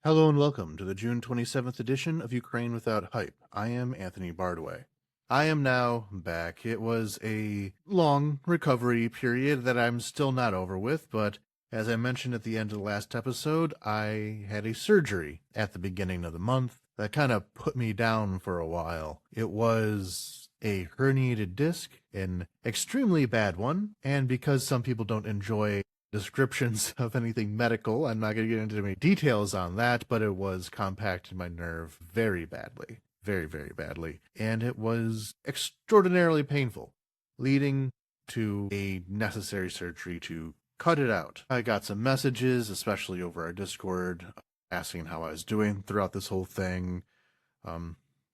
Hello and welcome to the June 27th edition of Ukraine Without Hype. I am Anthony Bardway. I am now back. It was a long recovery period that I'm still not over with, but as I mentioned at the end of the last episode, I had a surgery at the beginning of the month that kind of put me down for a while. It was a herniated disc, an extremely bad one, and because some people don't enjoy descriptions of anything medical, I'm not going to get into any details on that, but it was compacted my nerve very badly. Very, very badly. And it was extraordinarily painful, leading to a necessary surgery to cut it out. I got some messages, especially over our Discord, asking how I was doing throughout this whole thing.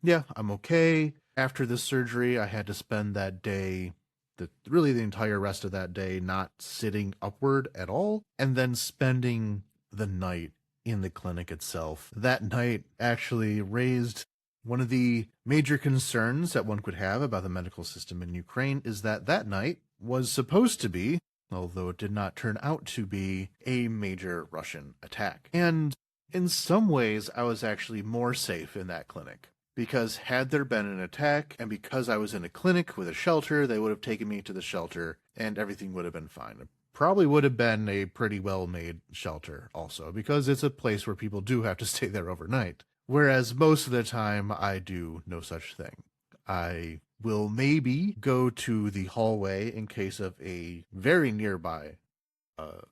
Yeah, I'm okay. After this surgery, I had to spend that day, really the entire rest of that day, not sitting upward at all, and then spending the night in the clinic itself. That night actually raised one of the major concerns that one could have about the medical system in Ukraine is that night was supposed to be, although it did not turn out to be, a major Russian attack. And in some ways, I was actually more safe in that clinic. Because had there been an attack, and because I was in a clinic with a shelter, they would have taken me to the shelter, and everything would have been fine. It probably would have been a pretty well-made shelter also, because it's a place where people do have to stay there overnight. Whereas most of the time, I do no such thing. I will maybe go to the hallway in case of a very nearby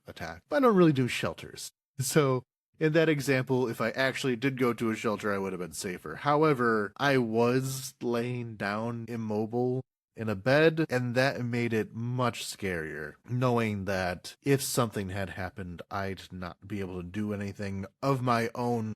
attack, but I don't really do shelters. So in that example, if I actually did go to a shelter, I would have been safer. However, I was laying down immobile in a bed, and that made it much scarier, knowing that if something had happened, I'd not be able to do anything of my own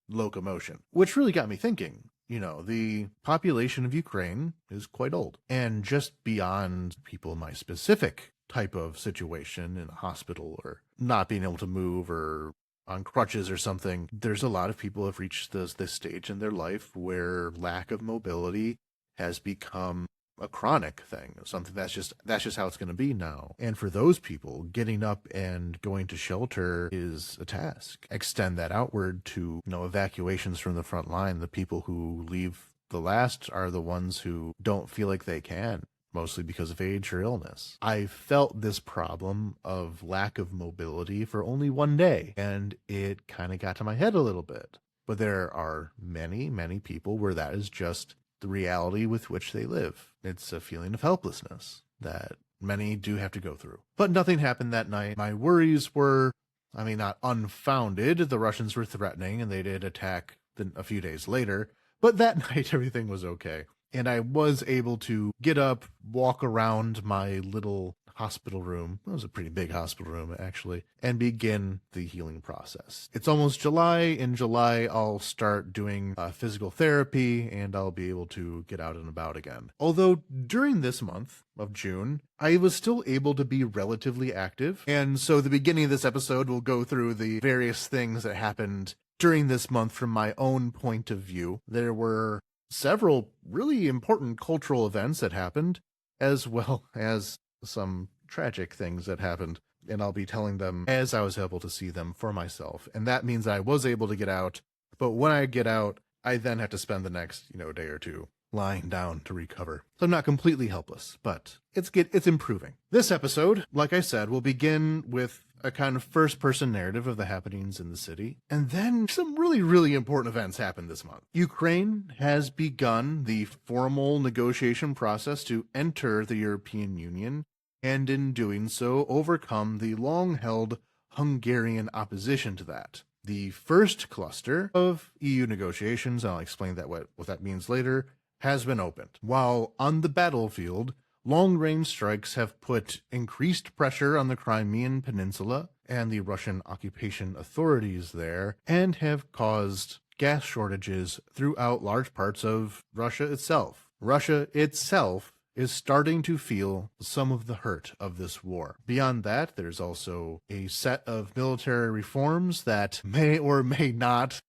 locomotion. Which really got me thinking. You know, the population of Ukraine is quite old. And just beyond people in my specific type of situation in a hospital or not being able to move or on crutches or something, there's a lot of people who have reached this stage in their life where lack of mobility has become a chronic thing, something that's just how it's going to be now. And for those people, getting up and going to shelter is a task. Extend that outward to, evacuations from the front line. The people who leave the last are the ones who don't feel like they can, mostly because of age or illness. I felt this problem of lack of mobility for only one day, and it kind of got to my head a little bit. But there are many, many people where that is just the reality with which they live. It's a feeling of helplessness that many do have to go through. But nothing happened that night. My worries were, not unfounded. The Russians were threatening, and they did attack a few days later. But that night, everything was okay. And I was able to get up, walk around my little hospital room. It was a pretty big hospital room, actually, and begin the healing process. It's almost July. In July, I'll start doing physical therapy, and I'll be able to get out and about again. Although during this month of June, I was still able to be relatively active. And so the beginning of this episode will go through the various things that happened during this month from my own point of view. There were several really important cultural events that happened, as well as some tragic things that happened, and I'll be telling them as I was able to see them for myself. And that means I was able to get out, but when I get out, I then have to spend the next, day or two lying down to recover. So I'm not completely helpless, but it's improving. This episode, like I said, will begin with a kind of first-person narrative of the happenings in the city. And then some really, really important events happened this month. Ukraine has begun the formal negotiation process to enter the European Union, and in doing so, overcome the long-held Hungarian opposition to that. The first cluster of EU negotiations, and I'll explain what that means later, has been opened. While on the battlefield, long-range strikes have put increased pressure on the Crimean Peninsula and the Russian occupation authorities there, and have caused gas shortages throughout large parts of Russia itself. Russia itself is starting to feel some of the hurt of this war. Beyond that, there's also a set of military reforms that may or may not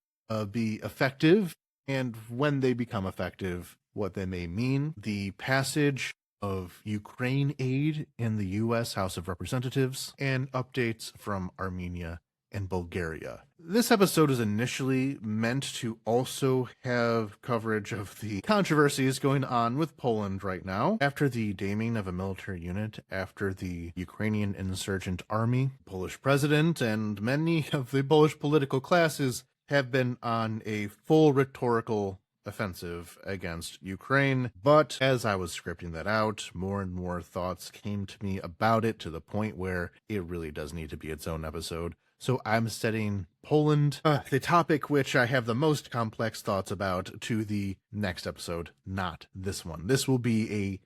be effective, and when they become effective, what they may mean. The passage of Ukraine aid in the U.S. House of Representatives, and updates from Armenia and Bulgaria. This episode is initially meant to also have coverage of the controversies going on with Poland right now. After the naming of a military unit after the Ukrainian insurgent army, Polish president and many of the Polish political classes have been on a full rhetorical offensive against Ukraine. But as I was scripting that out, more and more thoughts came to me about it, to the point where it really does need to be its own episode. So I'm setting Poland, the topic which I have the most complex thoughts about, to the next episode, not this one. This will be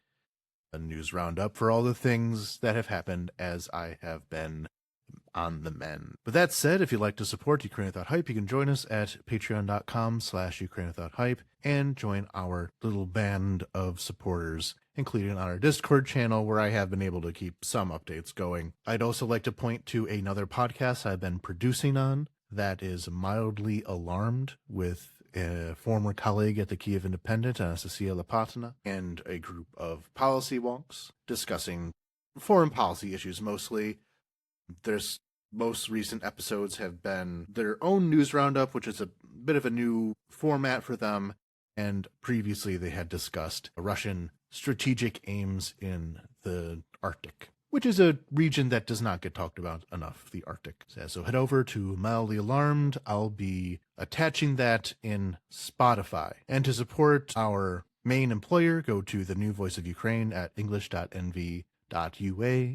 a news roundup for all the things that have happened as I have been on the mend. With that said, if you'd like to support Ukraine Without Hype, you can join us at patreon.com/Ukraine Without Hype and join our little band of supporters, including on our Discord channel, where I have been able to keep some updates going. I'd also like to point to another podcast I've been producing on that is Mildly Alarmed, with a former colleague at the Kyiv Independent, Anastasia Lopatina, and a group of policy wonks discussing foreign policy issues mostly. Their most recent episodes have been their own news roundup, which is a bit of a new format for them, and previously they had discussed Russian strategic aims in the Arctic, which is a region that does not get talked about enough, the Arctic. So head over to Mildly Alarmed. I'll be attaching that in Spotify. And to support our main employer, go to the New Voice of Ukraine at english.nv.ua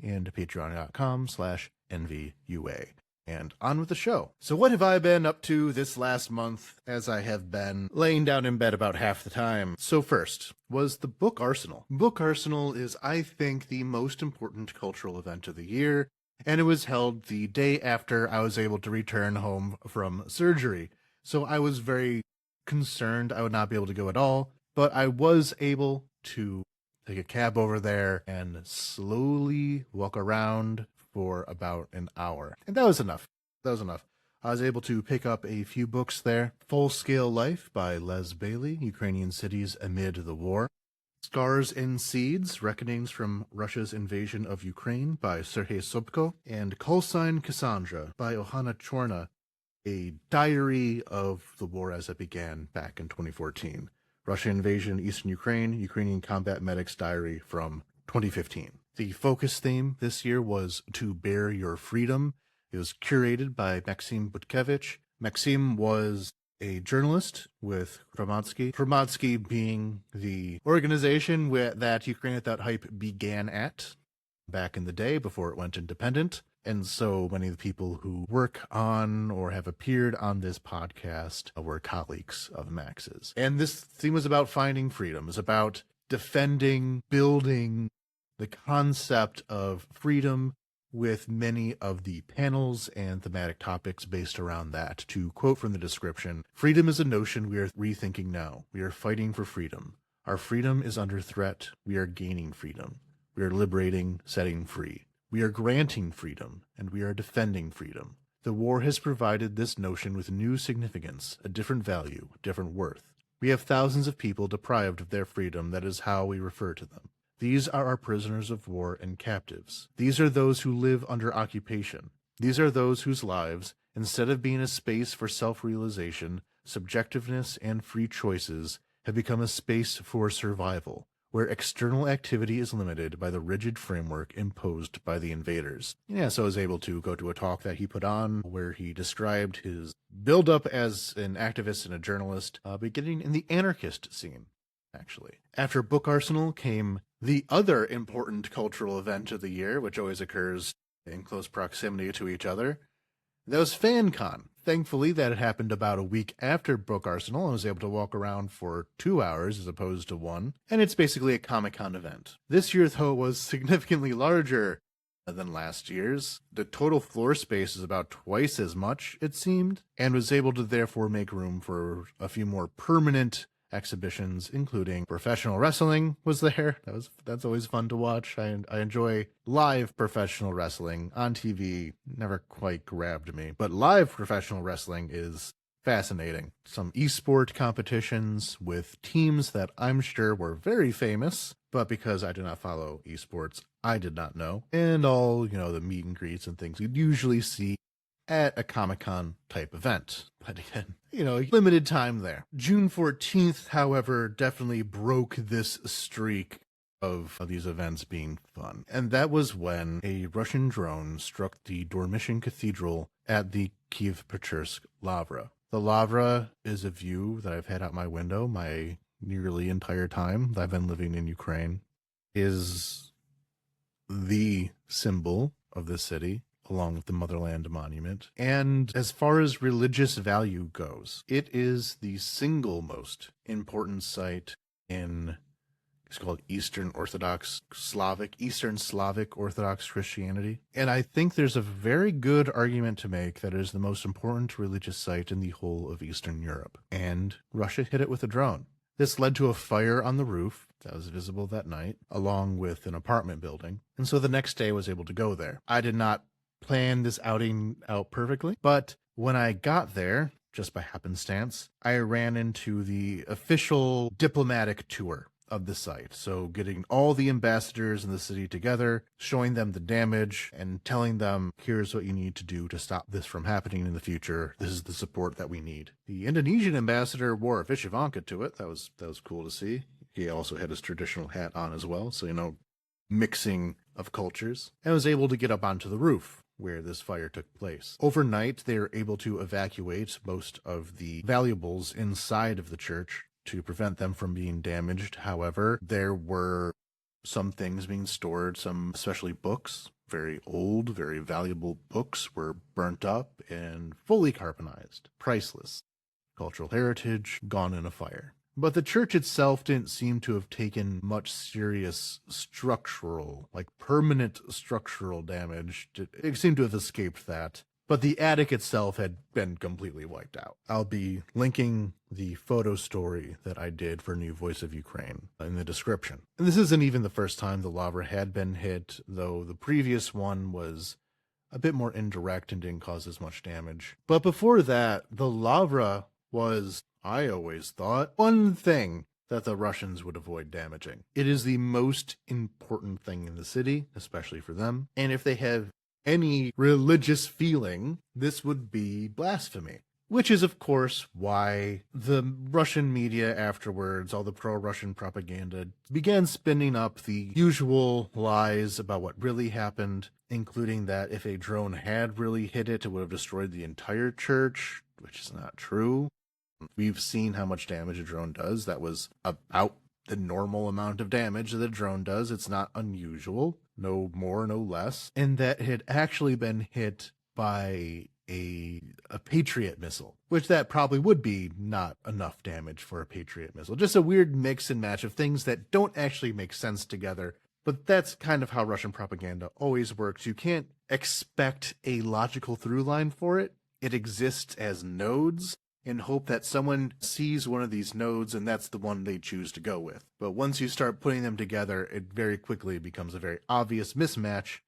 and patreon.com/NVUA. And on with the show. So what have I been up to this last month, as I have been laying down in bed about half the time? So first was the Book Arsenal. Book Arsenal is, I think, the most important cultural event of the year, and it was held the day after I was able to return home from surgery. So I was very concerned I would not be able to go at all, but I was able to take a cab over there and slowly walk around for about an hour. And that was enough. I was able to pick up a few books there. Full Scale Life by Les Bailey, Ukrainian Cities Amid the War. Scars and Seeds, Reckonings from Russia's Invasion of Ukraine by Sergei Sobko. And Call Sign Cassandra by Ohana Chorna, a diary of the war as it began back in 2014. Russian invasion, Eastern Ukraine, Ukrainian combat medics diary from 2015. The focus theme this year was To Bear Your Freedom. It was curated by Maxim Butkevich. Maxim was a journalist with Chromatsky being the organization that Ukraine Without Hype began at back in the day before it went independent. And so many of the people who work on or have appeared on this podcast were colleagues of Max's. And this theme was about finding freedom. It was about defending, building the concept of freedom, with many of the panels and thematic topics based around that. To quote from the description, freedom is a notion we are rethinking now. We are fighting for freedom. Our freedom is under threat. We are gaining freedom. We are liberating, setting free. We are granting freedom, and we are defending freedom. The war has provided this notion with new significance, a different value, different worth. We have thousands of people deprived of their freedom. That is how we refer to them. These are our prisoners of war and captives. These are those who live under occupation. These are those whose lives, instead of being a space for self-realization, subjectiveness, and free choices, have become a space for survival, where external activity is limited by the rigid framework imposed by the invaders. Yeah, so I was able to go to a talk that he put on where he described his build-up as an activist and a journalist, beginning in the anarchist scene, actually. After Book Arsenal came the other important cultural event of the year, which always occurs in close proximity to each other. That was FanCon. Thankfully, that happened about a week after Book Arsenal. I was able to walk around for 2 hours as opposed to 1, and it's basically a Comic-Con event. This year, though, was significantly larger than last year's. The total floor space is about twice as much, it seemed, and was able to therefore make room for a few more permanent exhibitions, including professional wrestling was there. That's always fun to watch. I enjoy live professional wrestling. On TV never quite grabbed me, but live professional wrestling is fascinating. Some esport competitions with teams that I'm sure were very famous, but because I do not follow esports, I did not know. And all, the meet and greets and things you'd usually see at a Comic-Con type event. But again, limited time there. June 14th, however, definitely broke this streak of these events being fun. And that was when a Russian drone struck the Dormition Cathedral at the Kyiv-Pechursk Lavra. The Lavra is a view that I've had out my window my nearly entire time that I've been living in Ukraine. Is the symbol of the city, along with the Motherland Monument. And as far as religious value goes, it is the single most important site in, it's called Eastern Slavic Orthodox Christianity. And I think there's a very good argument to make that it is the most important religious site in the whole of Eastern Europe. And Russia hit it with a drone. This led to a fire on the roof that was visible that night, along with an apartment building. And so the next day I was able to go there. I did not plan this outing out perfectly, but when I got there, just by happenstance, I ran into the official diplomatic tour of the site. So getting all the ambassadors in the city together, showing them the damage and telling them, here's what you need to do to stop this from happening in the future. This is the support that we need. The Indonesian ambassador wore a Vishivanka to it. That was cool to see. He also had his traditional hat on as well. So, mixing of cultures. And was able to get up onto the roof where this fire took place. Overnight, they were able to evacuate most of the valuables inside of the church to prevent them from being damaged. However, there were some things being stored, some especially books, very old, very valuable books were burnt up and fully carbonized. Priceless. Cultural heritage gone in a fire. But the church itself didn't seem to have taken much serious permanent structural damage. It seemed to have escaped that. But the attic itself had been completely wiped out. I'll be linking the photo story that I did for New Voice of Ukraine in the description. And this isn't even the first time the Lavra had been hit, though the previous one was a bit more indirect and didn't cause as much damage. But before that, the Lavra was, I always thought, one thing that the Russians would avoid damaging. It is the most important thing in the city, especially for them. And if they have any religious feeling, this would be blasphemy. Which is, of course, why the Russian media afterwards, all the pro-Russian propaganda, began spinning up the usual lies about what really happened, including that if a drone had really hit it, it would have destroyed the entire church, which is not true. We've seen how much damage a drone does. That was about the normal amount of damage that a drone does. It's not unusual, no more, no less. And that had actually been hit by a Patriot missile, which that probably would be not enough damage for a Patriot missile. Just a weird mix and match of things that don't actually make sense together. But that's kind of how Russian propaganda always works. You can't expect a logical through line for it. It exists as nodes and hope that someone sees one of these nodes and that's the one they choose to go with. But once you start putting them together, it very quickly becomes a very obvious mismatch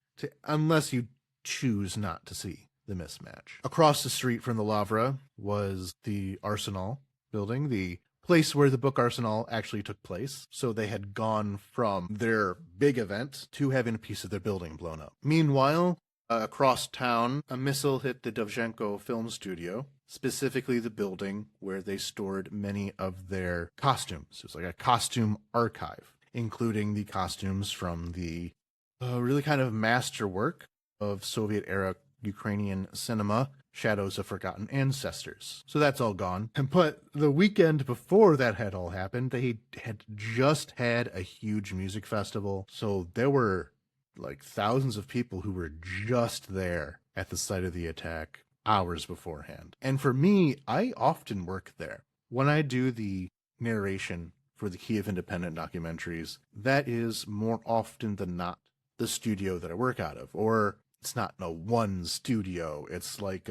unless you choose not to see the mismatch. Across the street from the Lavra was the Arsenal building, the place where the book Arsenal actually took place. So they had gone from their big event to having a piece of their building blown up. Meanwhile, across town, a missile hit the Dovzhenko film studio, specifically the building where they stored many of their costumes. It was like a costume archive, including the costumes from the really kind of masterwork of Soviet-era Ukrainian cinema, Shadows of Forgotten Ancestors. So that's all gone. But the weekend before that had all happened, they had just had a huge music festival. So there were like thousands of people who were just there at the site of the attack hours beforehand. And for me, I often work there. When I do the narration for the Kyiv Independent documentaries, that is more often than not the studio that I work out of. Or it's not one studio. It's like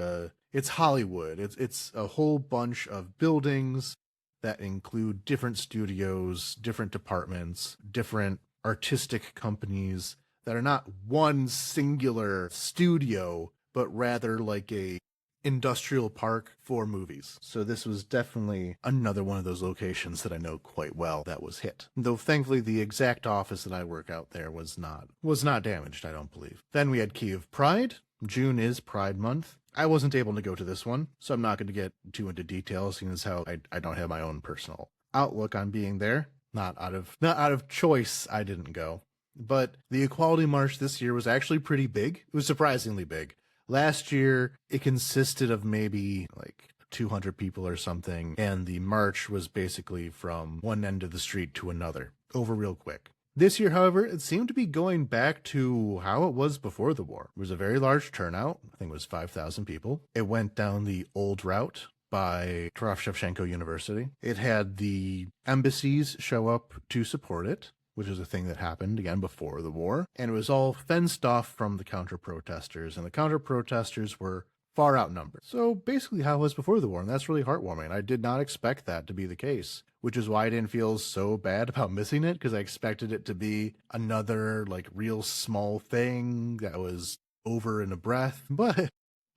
it's Hollywood. It's a whole bunch of buildings that include different studios, different departments, different artistic companies that are not one singular studio, but rather like a industrial park for movies. So this was definitely another one of those locations that I know quite well that was hit. Though thankfully the exact office that I work out there was not damaged, I don't believe. Then we had Kyiv Pride. June is Pride Month. I wasn't able to go to this one, so I'm not going to get too into details, seeing as how I don't have my own personal outlook on being there. Not out of choice, I didn't go. But the Equality March this year was actually pretty big. It was surprisingly big. Last year, it consisted of maybe like 200 people or something, and the march was basically from one end of the street to another, over real quick. This year, however, it seemed to be going back to how it was before the war. It was a very large turnout. I think it was 5,000 people. It went down the old route by Taras Shevchenko University. It had the embassies show up to support it, which is a thing that happened, again, before the war. And it was all fenced off from the counter-protesters, and the counter-protesters were far outnumbered. So basically how it was before the war, and that's really heartwarming. I did not expect that to be the case, which is why I didn't feel so bad about missing it, because I expected it to be another, like, real small thing that was over in a breath. But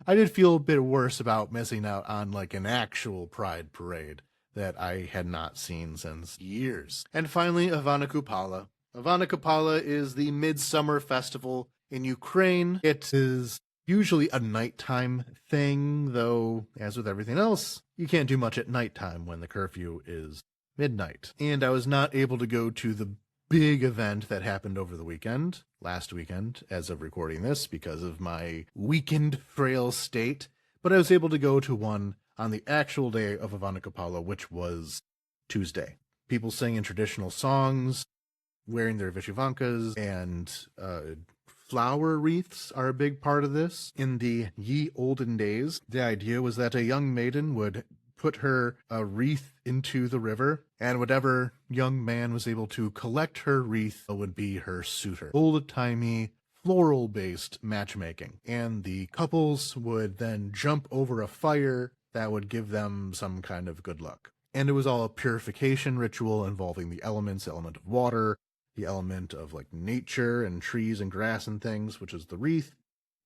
I did feel a bit worse about missing out on, like, an actual pride parade that I had not seen since years. And finally, Ivana Kupala. Ivana Kupala is the midsummer festival in Ukraine. It is usually a nighttime thing, though, as with everything else, you can't do much at nighttime when the curfew is midnight. And I was not able to go to the big event that happened over the weekend, last weekend, as of recording this, because of my weekend frail state, but I was able to go to one on the actual day of Ivana Kupala, which was Tuesday. People singing traditional songs, wearing their vyshyvankas, and flower wreaths are a big part of this. In the ye olden days, the idea was that a young maiden would put her wreath into the river, and whatever young man was able to collect her wreath would be her suitor. Old-timey, floral-based matchmaking. And the couples would then jump over a fire that would give them some kind of good luck. And it was all a purification ritual involving the elements, the element of water, the element of like nature and trees and grass and things, which is the wreath,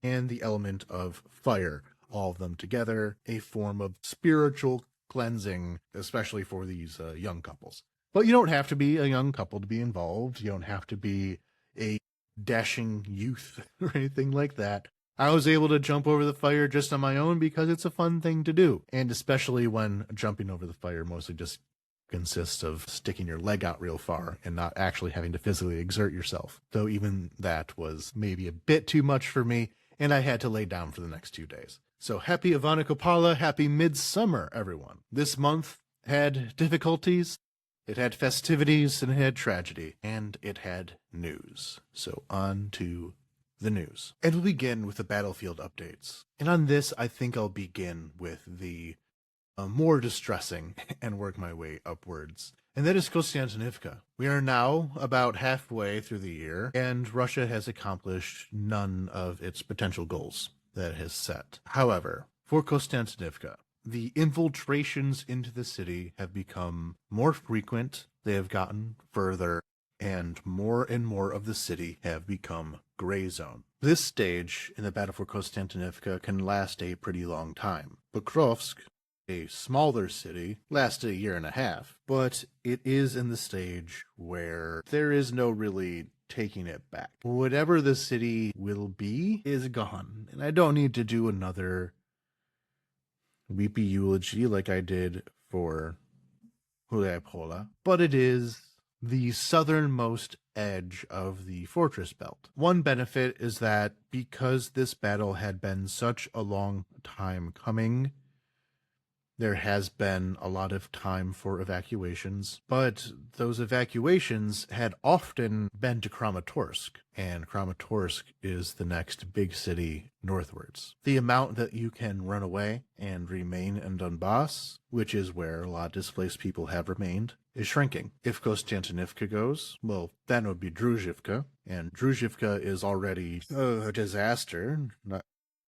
and the element of fire, all of them together, a form of spiritual cleansing, especially for these young couples. But you don't have to be a young couple to be involved. You don't have to be a dashing youth or anything like that. I was able to jump over the fire just on my own because it's a fun thing to do. And especially when jumping over the fire mostly just consists of sticking your leg out real far and not actually having to physically exert yourself. Though even that was maybe a bit too much for me, and I had to lay down for the next 2 days. So happy Ivana Kupala, happy midsummer, everyone. This month had difficulties, it had festivities, and it had tragedy, and it had news. So on to the news. And we'll begin with the battlefield updates. And on this, I think I'll begin with the more distressing and work my way upwards. And that is Kostiantynivka. We are now about halfway through the year, and Russia has accomplished none of its potential goals that it has set. However, for Kostiantynivka, the infiltrations into the city have become more frequent, they have gotten further, and more of the city have become gray zone. This stage in the battle for Kostiantynivka can last a pretty long time. Pokrovsk, a smaller city, lasted a year and a half, but it is in the stage where there is no really taking it back. Whatever the city will be is gone, and I don't need to do another weepy eulogy like I did for Huleapola, but it is the southernmost edge of the fortress belt. One benefit is that because this battle had been such a long time coming, there has been a lot of time for evacuations, but those evacuations had often been to Kramatorsk, and Kramatorsk is the next big city northwards. The amount that you can run away and remain in Donbass, which is where a lot of displaced people have remained, is shrinking. If Kostiantynivka goes, well, then it would be Druzhivka, and Druzhivka is already a disaster.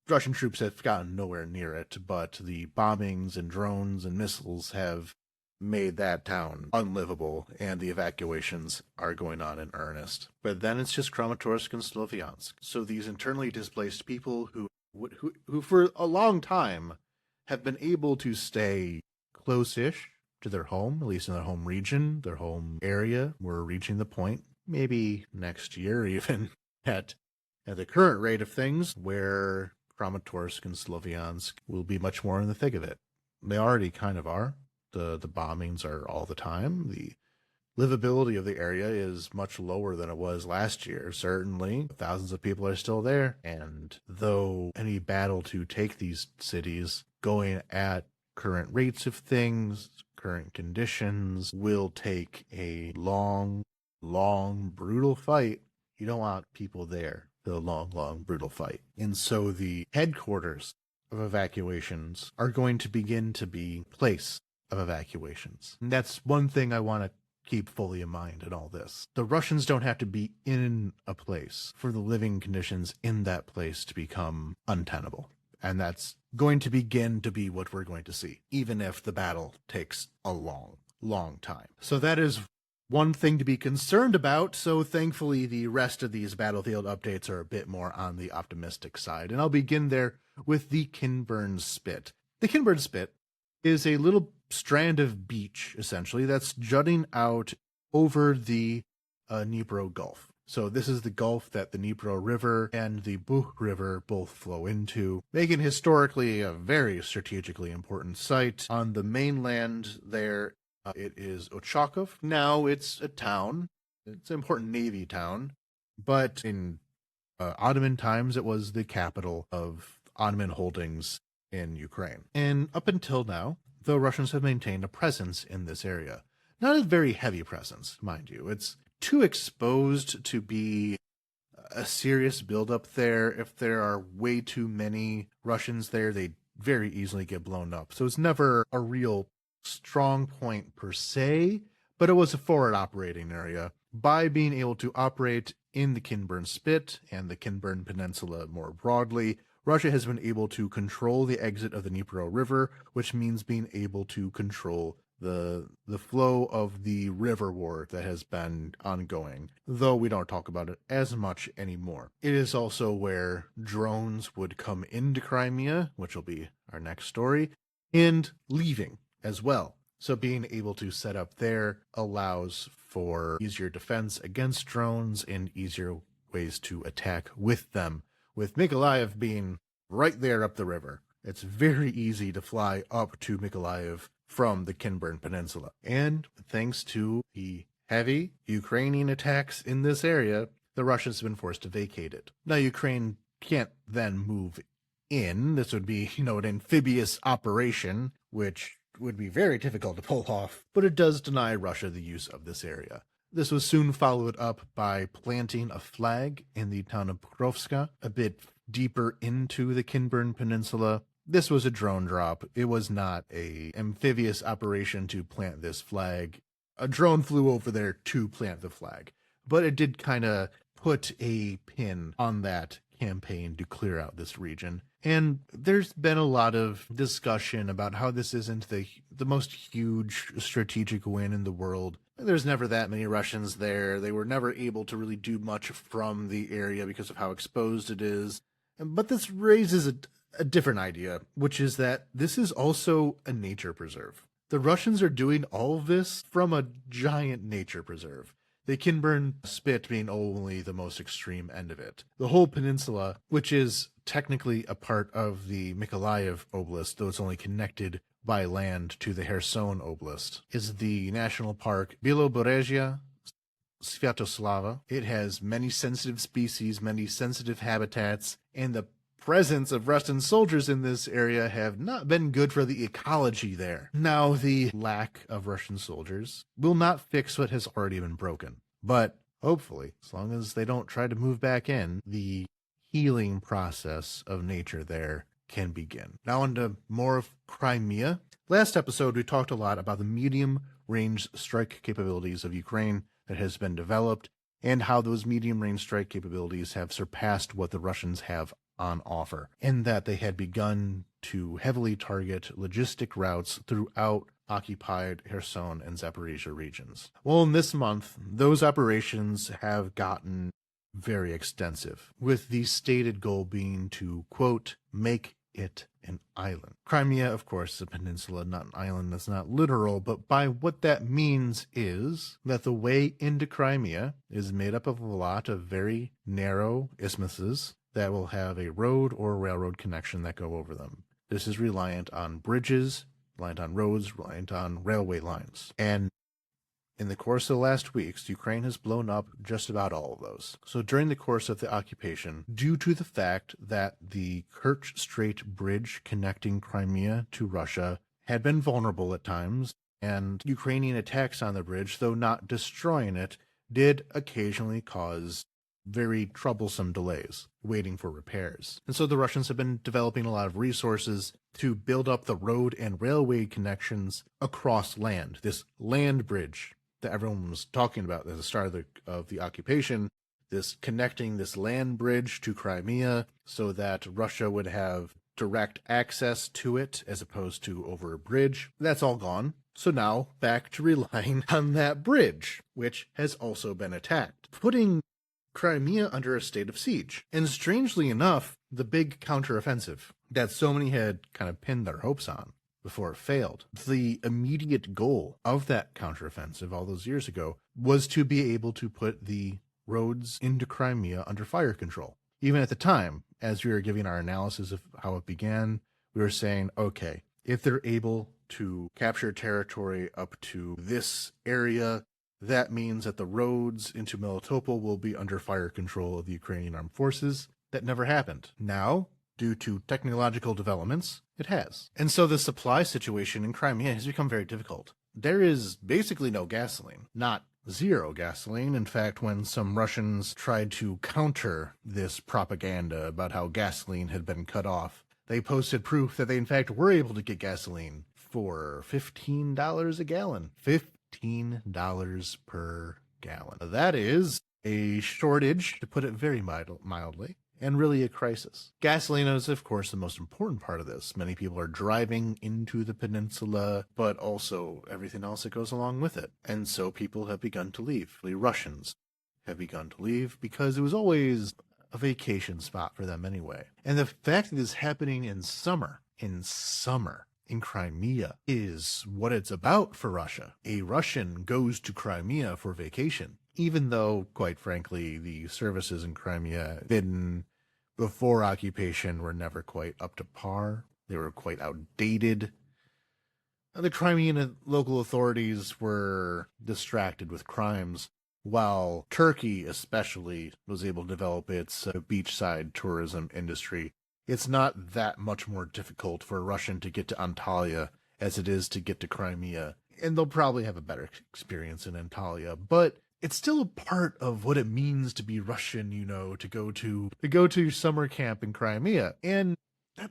Russian troops have gotten nowhere near it, but the bombings and drones and missiles have made that town unlivable, and the evacuations are going on in earnest. But then it's just Kramatorsk and Sloviansk. So these internally displaced people who for a long time have been able to stay close-ish to their home, at least in their home region, their home area, we're reaching the point, maybe next year even, at the current rate of things, where Kramatorsk and Sloviansk will be much more in the thick of it. They already kind of are. The bombings are all the time. The livability of the area is much lower than it was last year, certainly. Thousands of people are still there. And though any battle to take these cities going at current rates of things, current conditions, will take a long, brutal fight, you don't want people there for a long, brutal fight. And so the headquarters of evacuations are going to begin to be place of evacuations. And that's one thing I want to keep fully in mind in all this. The Russians don't have to be in a place for the living conditions in that place to become untenable. And that's going to begin to be what we're going to see, even if the battle takes a long time. So that is one thing to be concerned about. So thankfully, the rest of these battlefield updates are a bit more on the optimistic side. And I'll begin there with the Kinburn Spit. The Kinburn Spit is a little strand of beach, essentially, that's jutting out over the Dnipro Gulf. So this is the gulf that the Dnipro River and the Buch River both flow into, making historically a very strategically important site. On the mainland there, it is Ochakov. Now it's a town. It's an important navy town. But in Ottoman times, it was the capital of Ottoman holdings in Ukraine. And up until now, the Russians have maintained a presence in this area. Not a very heavy presence, mind you. It's too exposed to be a serious buildup there. If there are way too many Russians there, they very easily get blown up. So it's never a real strong point per se, but it was a forward operating area. By being able to operate in the Kinburn Spit and the Kinburn Peninsula more broadly, Russia has been able to control the exit of the Dnipro River, which means being able to control the flow of the river war that has been ongoing, though we don't talk about it as much anymore. It is also where drones would come into Crimea, which will be our next story, and leaving as well. So being able to set up there allows for easier defense against drones and easier ways to attack with them. With Mykolaiv being right there up the river, it's very easy to fly up to Mykolaiv from the Kinburn Peninsula. And thanks to the heavy Ukrainian attacks in this area, the Russians have been forced to vacate it. Now, Ukraine can't then move in. This would be, an amphibious operation, which would be very difficult to pull off, but it does deny Russia the use of this area. This was soon followed up by planting a flag in the town of Pokrovska, a bit deeper into the Kinburn Peninsula. This was a drone drop. It was not an amphibious operation to plant this flag. A drone flew over there to plant the flag, but it did kind of put a pin on that campaign to clear out this region. And there's been a lot of discussion about how this isn't the most huge strategic win in the world. There's never that many Russians there. They were never able to really do much from the area because of how exposed it is. But this raises a different idea, which is that this is also a nature preserve. The Russians are doing all of this from a giant nature preserve. The Kinburn Spit being only the most extreme end of it. The whole peninsula, which is technically a part of the Mykolaiv Oblast, though it's only connected by land to the Kherson Oblast, is the national park Bielorussia Sviatoslava. It has many sensitive species, many sensitive habitats, and the presence of Russian soldiers in this area have not been good for the ecology there. Now, the lack of Russian soldiers will not fix what has already been broken, but hopefully, as long as they don't try to move back in, the healing process of nature there can begin. Now into more of Crimea. Last episode, we talked a lot about the medium-range strike capabilities of Ukraine that has been developed, and how those medium-range strike capabilities have surpassed what the Russians have on offer, and that they had begun to heavily target logistic routes throughout occupied Kherson and Zaporizhia regions. Well, in this month, those operations have gotten very extensive, with the stated goal being to, quote, make it an island. Crimea, of course, is a peninsula, not an island. That's not literal, but by what that means is that the way into Crimea is made up of a lot of very narrow isthmuses that will have a road or railroad connection that go over them. This is reliant on bridges, reliant on roads, reliant on railway lines. And in the course of the last weeks, Ukraine has blown up just about all of those. So during the course of the occupation, due to the fact that the Kerch Strait bridge connecting Crimea to Russia had been vulnerable at times, and Ukrainian attacks on the bridge, though not destroying it, did occasionally cause very troublesome delays waiting for repairs. And so the Russians have been developing a lot of resources to build up the road and railway connections across land. This land bridge that everyone was talking about at the start of the occupation, this connecting this land bridge to Crimea so that Russia would have direct access to it as opposed to over a bridge. That's all gone. So now back to relying on that bridge, which has also been attacked, putting Crimea under a state of siege. And strangely enough, the big counteroffensive that so many had kind of pinned their hopes on before it failed, the immediate goal of that counteroffensive all those years ago was to be able to put the roads into Crimea under fire control. Even at the time, as we were giving our analysis of how it began, we were saying, okay, if they're able to capture territory up to this area, that means that the roads into Melitopol will be under fire control of the Ukrainian armed forces. That never happened. Now, due to technological developments, it has. And so the supply situation in Crimea has become very difficult. There is basically no gasoline, not zero gasoline. In fact, when some Russians tried to counter this propaganda about how gasoline had been cut off, they posted proof that they in fact were able to get gasoline for $15 a gallon. $15 per gallon. That is a shortage, to put it very mildly, and really a crisis. Gasoline is, of course, the most important part of this. Many people are driving into the peninsula, but also everything else that goes along with it. And so people have begun to leave. The Russians have begun to leave because it was always a vacation spot for them anyway. And the fact that it's happening in summer in Crimea is what it's about for Russia. A Russian goes to Crimea for vacation, even though, quite frankly, the services in Crimea before occupation were never quite up to par. They were quite outdated. The Crimean local authorities were distracted with crimes, while Turkey especially was able to develop its beachside tourism industry. It's not that much more difficult for a Russian to get to Antalya as it is to get to Crimea, and they'll probably have a better experience in Antalya, but it's still a part of what it means to be Russian, to go to summer camp in Crimea. And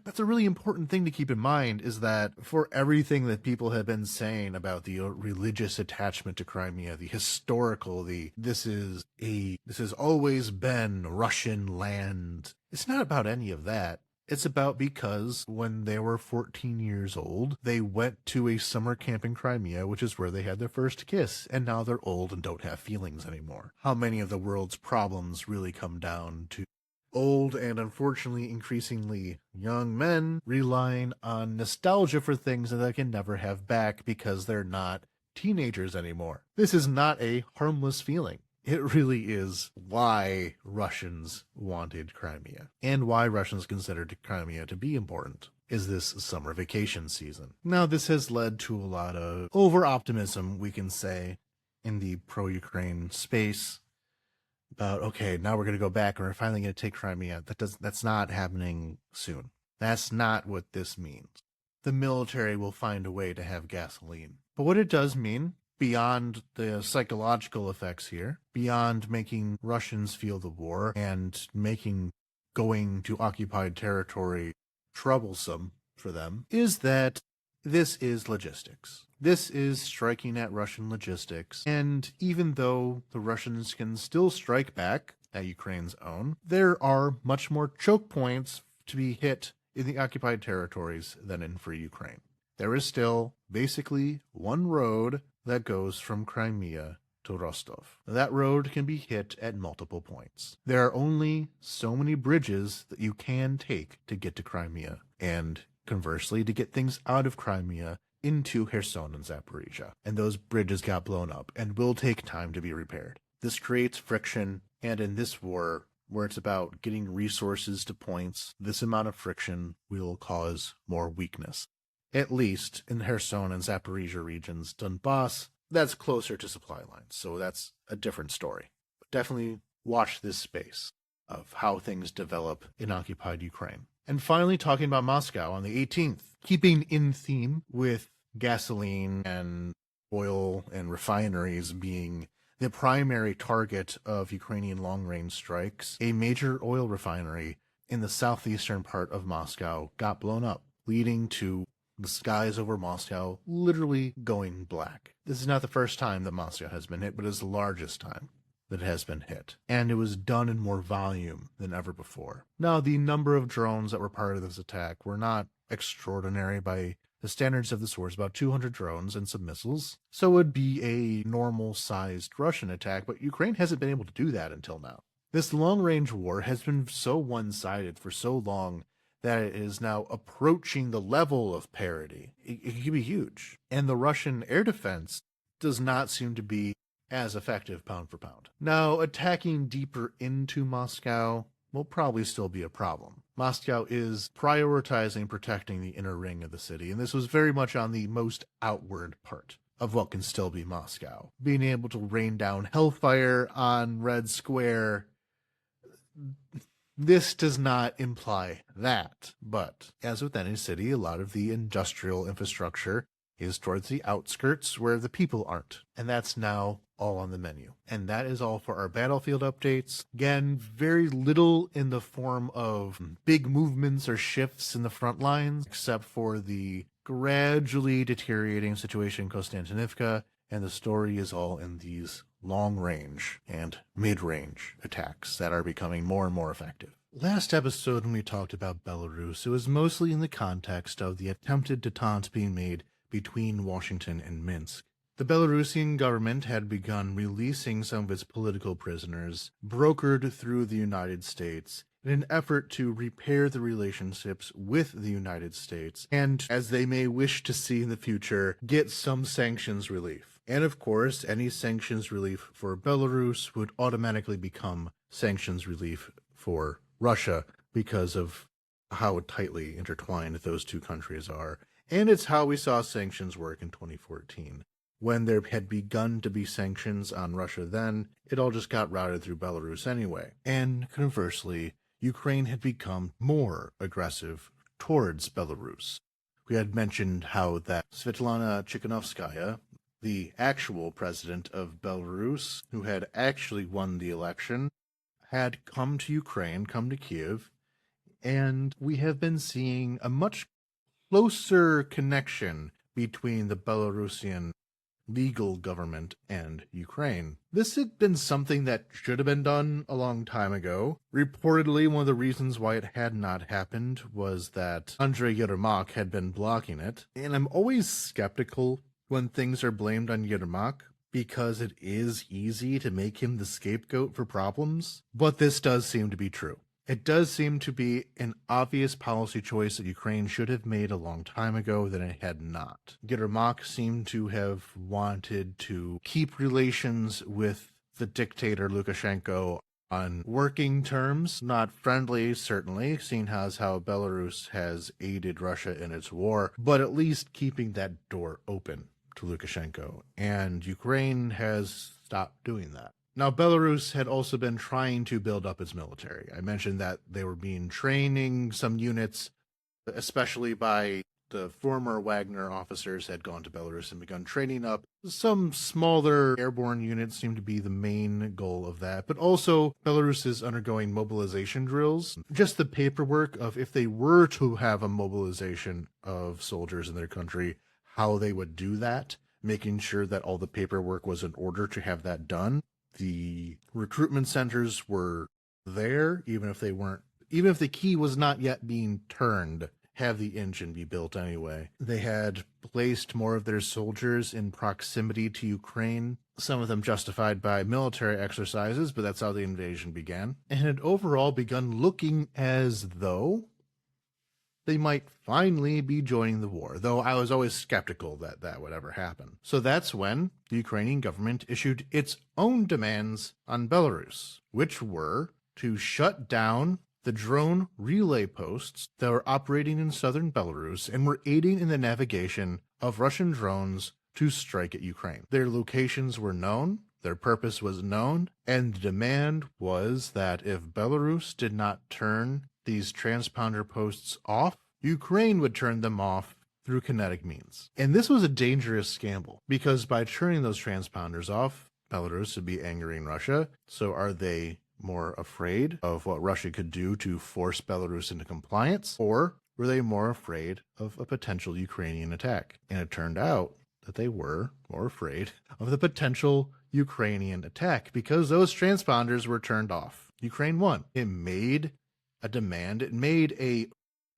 that's a really important thing to keep in mind, is that for everything that people have been saying about the religious attachment to Crimea, the historical, this has always been Russian land, it's not about any of that. It's about because when they were 14 years old, they went to a summer camp in Crimea, which is where they had their first kiss, and now they're old and don't have feelings anymore. How many of the world's problems really come down to old and unfortunately increasingly young men relying on nostalgia for things that they can never have back because they're not teenagers anymore. This is not a harmless feeling. It really is why Russians wanted Crimea, and why Russians considered Crimea to be important, is this summer vacation season. Now, this has led to a lot of over-optimism, we can say, in the pro-Ukraine space, about, okay, now we're going to go back and we're finally going to take Crimea. That's not happening soon. That's not what this means. The military will find a way to have gasoline. But what it does mean, beyond the psychological effects here, beyond making Russians feel the war and making going to occupied territory troublesome for them, is that this is logistics. This is striking at Russian logistics. And even though the Russians can still strike back at Ukraine's own, there are much more choke points to be hit in the occupied territories than in free Ukraine. There is still basically one road that goes from Crimea to Rostov. That road can be hit at multiple points. There are only so many bridges that you can take to get to Crimea, and conversely, to get things out of Crimea into Kherson and Zaporizhia. And those bridges got blown up and will take time to be repaired. This creates friction, and in this war, where it's about getting resources to points. This amount of friction will cause more weakness. At least in the Kherson and Zaporizhia regions. Donbass, that's closer to supply lines, so that's a different story. But definitely watch this space of how things develop in occupied Ukraine. And finally, talking about Moscow on the 18th, keeping in theme with gasoline and oil and refineries being the primary target of Ukrainian long-range strikes, a major oil refinery in the southeastern part of Moscow got blown up, leading to the skies over Moscow literally going black. This is not the first time that Moscow has been hit, but it's the largest time that it has been hit. And it was done in more volume than ever before. Now, the number of drones that were part of this attack were not extraordinary by the standards of the source, about 200 drones and some missiles. So it would be a normal-sized Russian attack, but Ukraine hasn't been able to do that until now. This long-range war has been so one-sided for so long that it is now approaching the level of parity. It could be huge. And the Russian air defense does not seem to be as effective pound for pound. Now, attacking deeper into Moscow will probably still be a problem. Moscow is prioritizing protecting the inner ring of the city, and this was very much on the most outward part of what can still be Moscow. Being able to rain down hellfire on Red Square, this does not imply that. But as with any city, a lot of the industrial infrastructure is towards the outskirts where the people aren't. And that's now all on the menu. And that is all for our battlefield updates. Again, very little in the form of big movements or shifts in the front lines, except for the gradually deteriorating situation in Konstantinivka, and the story is all in these long-range and mid-range attacks that are becoming more and more effective. Last episode when we talked about Belarus, it was mostly in the context of the attempted détente being made between Washington and Minsk. The Belarusian government had begun releasing some of its political prisoners, brokered through the United States, in an effort to repair the relationships with the United States, and, as they may wish to see in the future, get some sanctions relief. And of course, any sanctions relief for Belarus would automatically become sanctions relief for Russia because of how tightly intertwined those two countries are. And it's how we saw sanctions work in 2014. When there had begun to be sanctions on Russia then, it all just got routed through Belarus anyway. And conversely, Ukraine had become more aggressive towards Belarus. We had mentioned how that Svetlana Tikhanovskaya, the actual president of Belarus, who had actually won the election, had come to Ukraine, come to Kyiv, and we have been seeing a much closer connection between the Belarusian legal government and Ukraine. This had been something that should have been done a long time ago. Reportedly, one of the reasons why it had not happened was that Andrei Yermak had been blocking it. And I'm always skeptical when things are blamed on Yermak, because it is easy to make him the scapegoat for problems. But this does seem to be true. It does seem to be an obvious policy choice that Ukraine should have made a long time ago that it had not. Yermak seemed to have wanted to keep relations with the dictator Lukashenko on working terms, not friendly, certainly, seeing as how Belarus has aided Russia in its war, but at least keeping that door open to Lukashenko. And Ukraine has stopped doing that. Now, Belarus had also been trying to build up its military. I mentioned that they were training some units, especially by the former Wagner officers had gone to Belarus and begun training up. Some smaller airborne units seem to be the main goal of that, but also Belarus is undergoing mobilization drills. Just the paperwork of if they were to have a mobilization of soldiers in their country, how they would do that, making sure that all the paperwork was in order to have that done. The recruitment centers were there, even if the key was not yet being turned, have the engine be built anyway. They had placed more of their soldiers in proximity to Ukraine, some of them justified by military exercises, but that's how the invasion began, and had overall begun looking as though they might finally be joining the war, though I was always skeptical that that would ever happen. So that's when the Ukrainian government issued its own demands on Belarus, which were to shut down the drone relay posts that were operating in southern Belarus and were aiding in the navigation of Russian drones to strike at Ukraine. Their locations were known, their purpose was known, and the demand was that if Belarus did not turn these transponder posts off, Ukraine would turn them off through kinetic means. And this was a dangerous gamble, because by turning those transponders off, Belarus would be angering Russia. So are they more afraid of what Russia could do to force Belarus into compliance, or were they more afraid of a potential Ukrainian attack? And it turned out that they were more afraid of the potential Ukrainian attack because those transponders were turned off. Ukraine won. It made a demand. It made a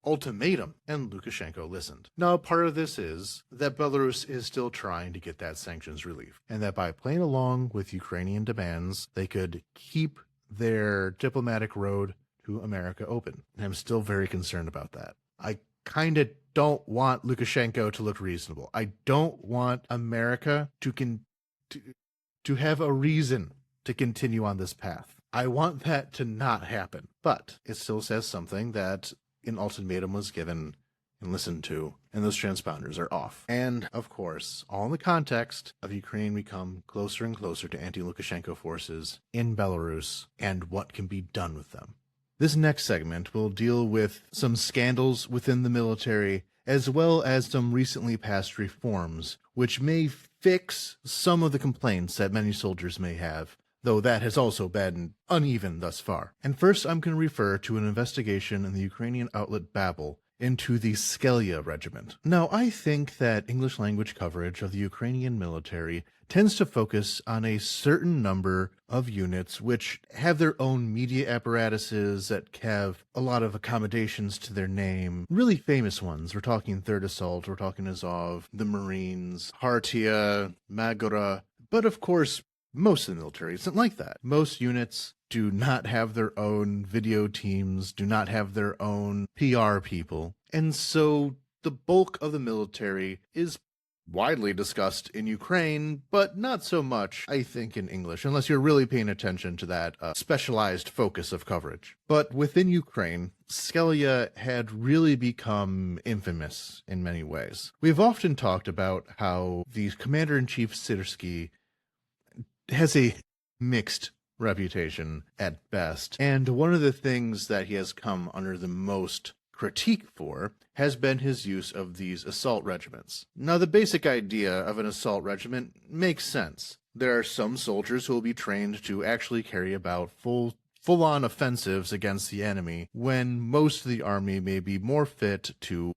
ultimatum, and Lukashenko listened. Now, part of this is that Belarus is still trying to get that sanctions relief, and that by playing along with Ukrainian demands, they could keep their diplomatic road to America open. And I'm still very concerned about that. I kind of don't want Lukashenko to look reasonable. I don't want America to have a reason to continue on this path. I want that to not happen. But it still says something that an ultimatum was given and listened to, and those transponders are off. And, of course, all in the context of Ukraine become closer and closer to anti-Lukashenko forces in Belarus and what can be done with them. This next segment will deal with some scandals within the military, as well as some recently passed reforms, which may fix some of the complaints that many soldiers may have, though that has also been uneven thus far. And first, I'm going to refer to an investigation in the Ukrainian outlet Babel into the Skelya regiment. Now, I think that English language coverage of the Ukrainian military tends to focus on a certain number of units which have their own media apparatuses, that have a lot of accommodations to their name. Really famous ones. We're talking 3rd Assault, we're talking Azov, the Marines, Hartia, Magora. But of course, most of the military isn't like that. Most units do not have their own video teams, do not have their own PR people. And so the bulk of the military is widely discussed in Ukraine, but not so much, I think, in English, unless you're really paying attention to that specialized focus of coverage. But within Ukraine, Skelya had really become infamous in many ways. We've often talked about how the Commander-in-Chief Syrskyi has a mixed reputation at best, and one of the things that he has come under the most critique for has been his use of these assault regiments. Now, the basic idea of an assault regiment makes sense. There are some soldiers who will be trained to actually carry about full-on offensives against the enemy, when most of the army may be more fit to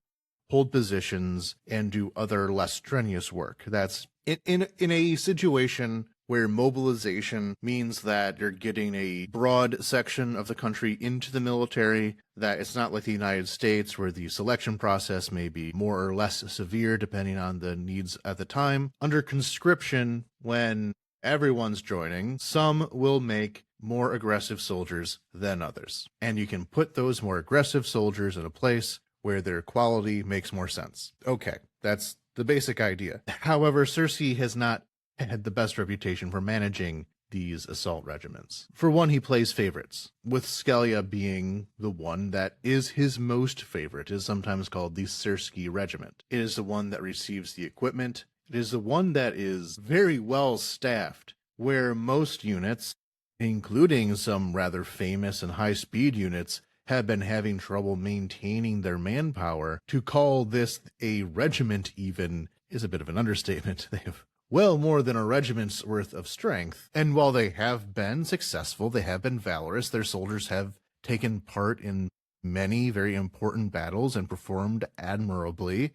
hold positions and do other less strenuous work. That's in a situation where mobilization means that you're getting a broad section of the country into the military, that it's not like the United States where the selection process may be more or less severe depending on the needs at the time. Under conscription, when everyone's joining, some will make more aggressive soldiers than others. And you can put those more aggressive soldiers in a place where their quality makes more sense. Okay, that's the basic idea. However, Syrskyi has not had the best reputation for managing these assault regiments. For one, he plays favorites, with Skelya being the one that is his most favorite. It is sometimes called the Syrskyi regiment. It is the one that receives the equipment. It is the one that is very well staffed, where most units, including some rather famous and high-speed units, have been having trouble maintaining their manpower. To call this a regiment even is a bit of an understatement. They have well more than a regiment's worth of strength. And while they have been successful, they have been valorous, their soldiers have taken part in many very important battles and performed admirably.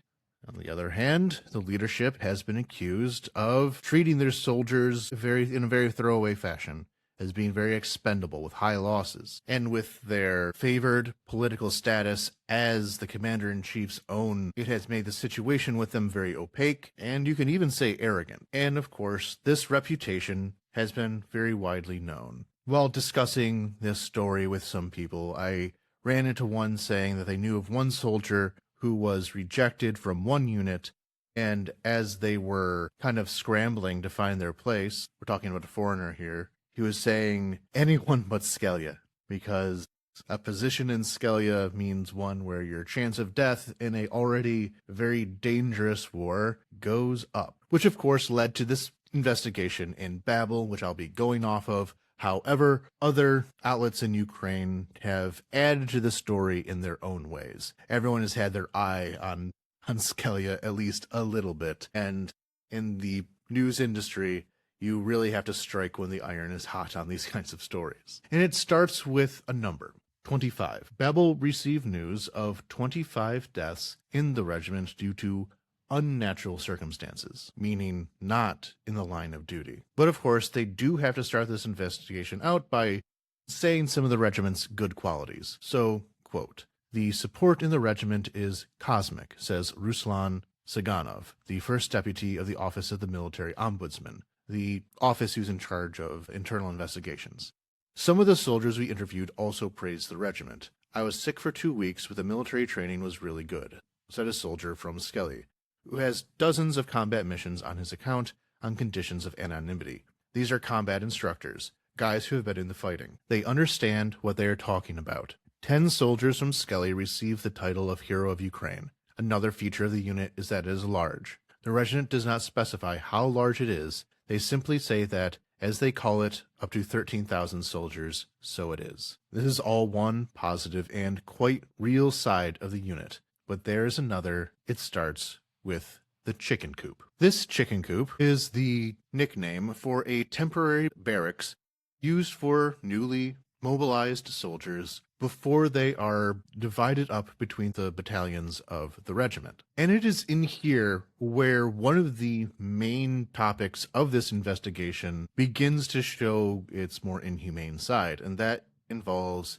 On the other hand, the leadership has been accused of treating their soldiers in a very throwaway fashion, as being very expendable with high losses. And with their favored political status as the commander-in-chief's own, it has made the situation with them very opaque, and you can even say arrogant. And of course, this reputation has been very widely known. While discussing this story with some people, I ran into one saying that they knew of one soldier who was rejected from one unit, and as they were kind of scrambling to find their place, we're talking about a foreigner here, he was saying, anyone but Skelya. because a position in Skelya means one where your chance of death in a already very dangerous war goes up, which of course led to this investigation in Babel, which I'll be going off of. However, other outlets in Ukraine have added to the story in their own ways. Everyone has had their eye on Skelya at least a little bit, and in the news industry, you really have to strike when the iron is hot on these kinds of stories. And it starts with a number. 25. Babel received news of 25 deaths in the regiment due to unnatural circumstances, meaning not in the line of duty. But of course, they do have to start this investigation out by saying some of the regiment's good qualities. So, quote, "The support in the regiment is cosmic," says Ruslan Saganov, the first deputy of the Office of the Military Ombudsman, the office who's in charge of internal investigations. "Some of the soldiers we interviewed also praised the regiment. I was sick for 2 weeks, but the military training was really good," said a soldier from Skelya, who has dozens of combat missions on his account on conditions of anonymity. These are combat instructors, guys who have been in the fighting. They understand what they are talking about. 10 soldiers from Skelya received the title of Hero of Ukraine. Another feature of the unit is that it is large. The regiment does not specify how large it is. They simply say that, as they call it, up to 13,000 soldiers, so it is. This is all one positive and quite real side of the unit. But there is another. It starts with the chicken coop. This chicken coop is the nickname for a temporary barracks used for newly mobilized soldiers before they are divided up between the battalions of the regiment. And it is in here where one of the main topics of this investigation begins to show its more inhumane side, and that involves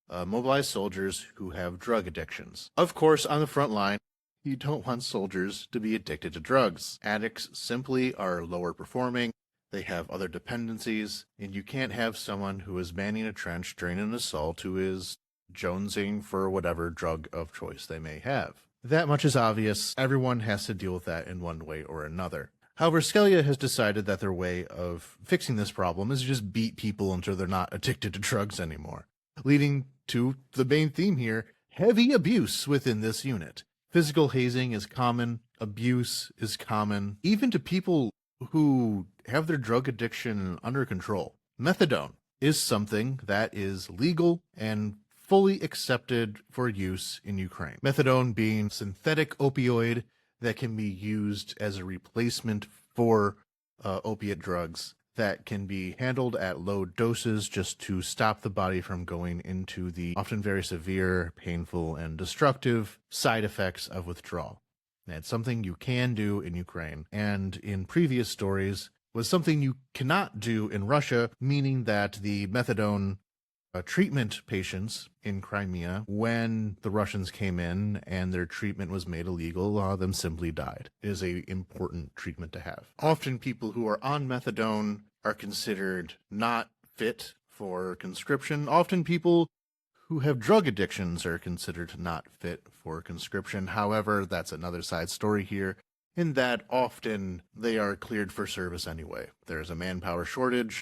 mobilized soldiers who have drug addictions. Of course, on the front line, you don't want soldiers to be addicted to drugs. Addicts simply are lower performing. They have other dependencies, and you can't have someone who is manning a trench during an assault who is jonesing for whatever drug of choice they may have. That much is obvious. Everyone has to deal with that in one way or another. However, Skelya has decided that their way of fixing this problem is to just beat people until they're not addicted to drugs anymore, leading to the main theme here, heavy abuse within this unit. Physical hazing is common, abuse is common, even to people who have their drug addiction under control. Methadone is something that is legal and fully accepted for use in Ukraine. Methadone being synthetic opioid that can be used as a replacement for opiate drugs that can be handled at low doses just to stop the body from going into the often very severe, painful, and destructive side effects of withdrawal. And it's something you can do in Ukraine, and in previous stories was something you cannot do in Russia, meaning that the methadone treatment patients in Crimea, when the Russians came in and their treatment was made illegal, a lot of them simply died. It is an important treatment to have. Often people who are on methadone are considered not fit for conscription. Often people who have drug addictions are considered not fit for conscription. However, that's another side story here, in that often they are cleared for service anyway. There's a manpower shortage.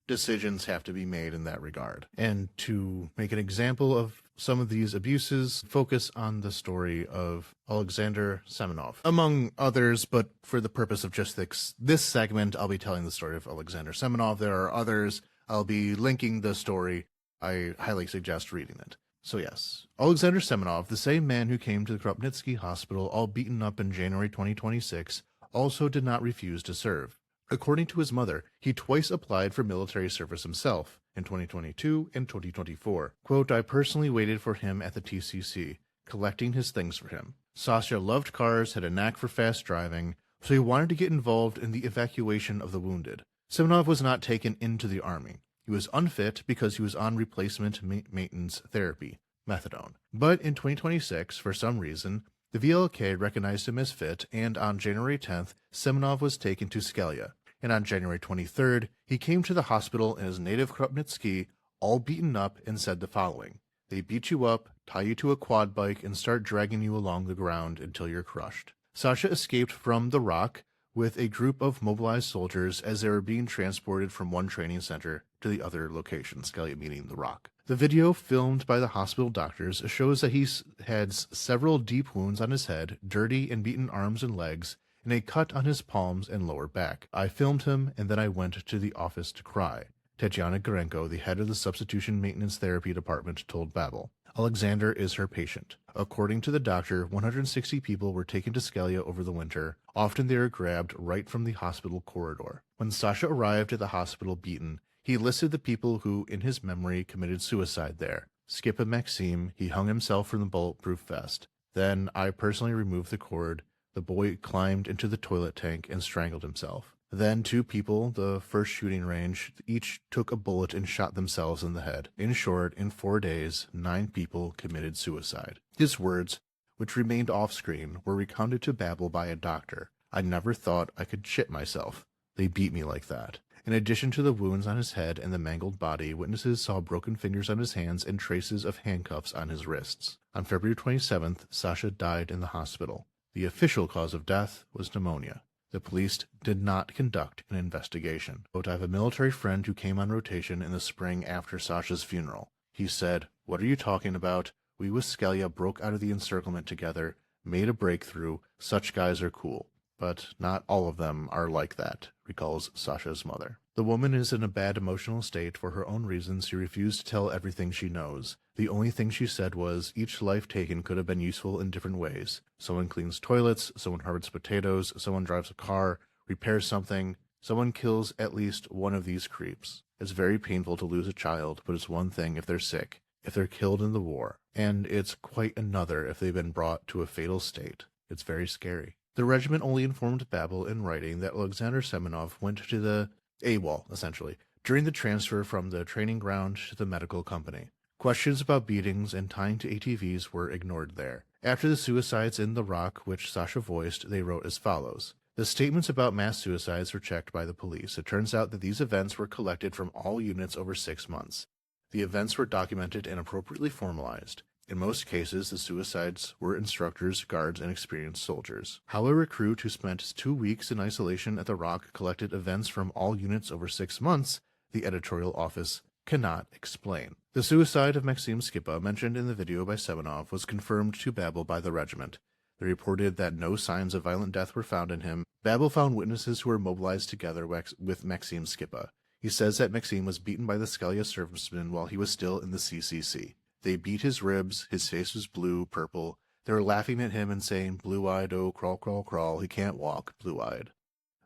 Decisions have to be made in that regard. And to make an example of some of these abuses, focus on the story of Alexander Semenov, among others, but for the purpose of just this segment, I'll be telling the story of Alexander Semenov. There are others. I'll be linking the story. I highly suggest reading it. So yes, Alexander Semenov, the same man who came to the Kropnitsky hospital all beaten up in January 2026, also did not refuse to serve. According to his mother, he twice applied for military service himself, in 2022 and 2024. Quote, "I personally waited for him at the TCC, collecting his things for him. Sasha loved cars, had a knack for fast driving, so he wanted to get involved in the evacuation of the wounded. Semenov was not taken into the army. He was unfit because he was on replacement maintenance therapy, methadone. But in 2026, for some reason, the VLK recognized him as fit, and on January 10th, Semenov was taken to Skelya. And on January 23rd, he came to the hospital in his native Kropnitsky, all beaten up, and said the following: They beat you up, tie you to a quad bike, and start dragging you along the ground until you're crushed. Sasha escaped from the rock, with a group of mobilized soldiers as they were being transported from one training center to the other location, Skelya meaning the Rock. The video filmed by the hospital doctors shows that he had several deep wounds on his head, dirty and beaten arms and legs, and a cut on his palms and lower back. I filmed him, and then I went to the office to cry. Tatiana Gorenko, the head of the Substitution Maintenance Therapy Department, told Babel. Alexander is her patient. According to the doctor, 160 people were taken to Skelya over the winter. Often they were grabbed right from the hospital corridor. When Sasha arrived at the hospital beaten, he listed the people who, in his memory, committed suicide there. Skipa Maxim, he hung himself from the bulletproof vest. Then I personally removed the cord. The boy climbed into the toilet tank and strangled himself. Then 2 people, the first shooting range, each took a bullet and shot themselves in the head. In short, in 4 days, 9 people committed suicide. His words, which remained off-screen, were recounted to Babel by a doctor. I never thought I could shit myself. They beat me like that. In addition to the wounds on his head and the mangled body, witnesses saw broken fingers on his hands and traces of handcuffs on his wrists. On February 27th, Sasha died in the hospital. The official cause of death was pneumonia. The police did not conduct an investigation. But I have a military friend who came on rotation in the spring after Sasha's funeral. He said, "What are you talking about? We with Skelya broke out of the encirclement together, made a breakthrough. Such guys are cool. But not all of them are like that," recalls Sasha's mother. The woman is in a bad emotional state. For her own reasons, she refused to tell everything she knows. The only thing she said was, each life taken could have been useful in different ways. Someone cleans toilets, someone harvests potatoes, someone drives a car, repairs something, someone kills at least one of these creeps. It's very painful to lose a child, but it's one thing if they're sick, if they're killed in the war, and it's quite another if they've been brought to a fatal state. It's very scary. The regiment only informed Babel in writing that Alexander Semenov went to the AWOL, essentially, during the transfer from the training ground to the medical company. Questions about beatings and tying to ATVs were ignored there. After the suicides in the Rock, which Sasha voiced, they wrote as follows. The statements about mass suicides were checked by the police. It turns out that these events were collected from all units over 6 months. The events were documented and appropriately formalized. In most cases, the suicides were instructors, guards, and experienced soldiers. How a recruit who spent 2 weeks in isolation at the Rock collected events from all units over 6 months, the editorial office cannot explain. The suicide of Maxim Skipa, mentioned in the video by Semenov, was confirmed to Babel by the regiment. They reported that no signs of violent death were found in him. Babel found witnesses who were mobilized together with Maxim Skipa. He says that Maxim was beaten by the Skelya servicemen while he was still in the CCC. They beat his ribs, his face was blue, purple. They were laughing at him and saying, "Blue-eyed, oh, crawl, crawl, crawl, he can't walk, blue-eyed."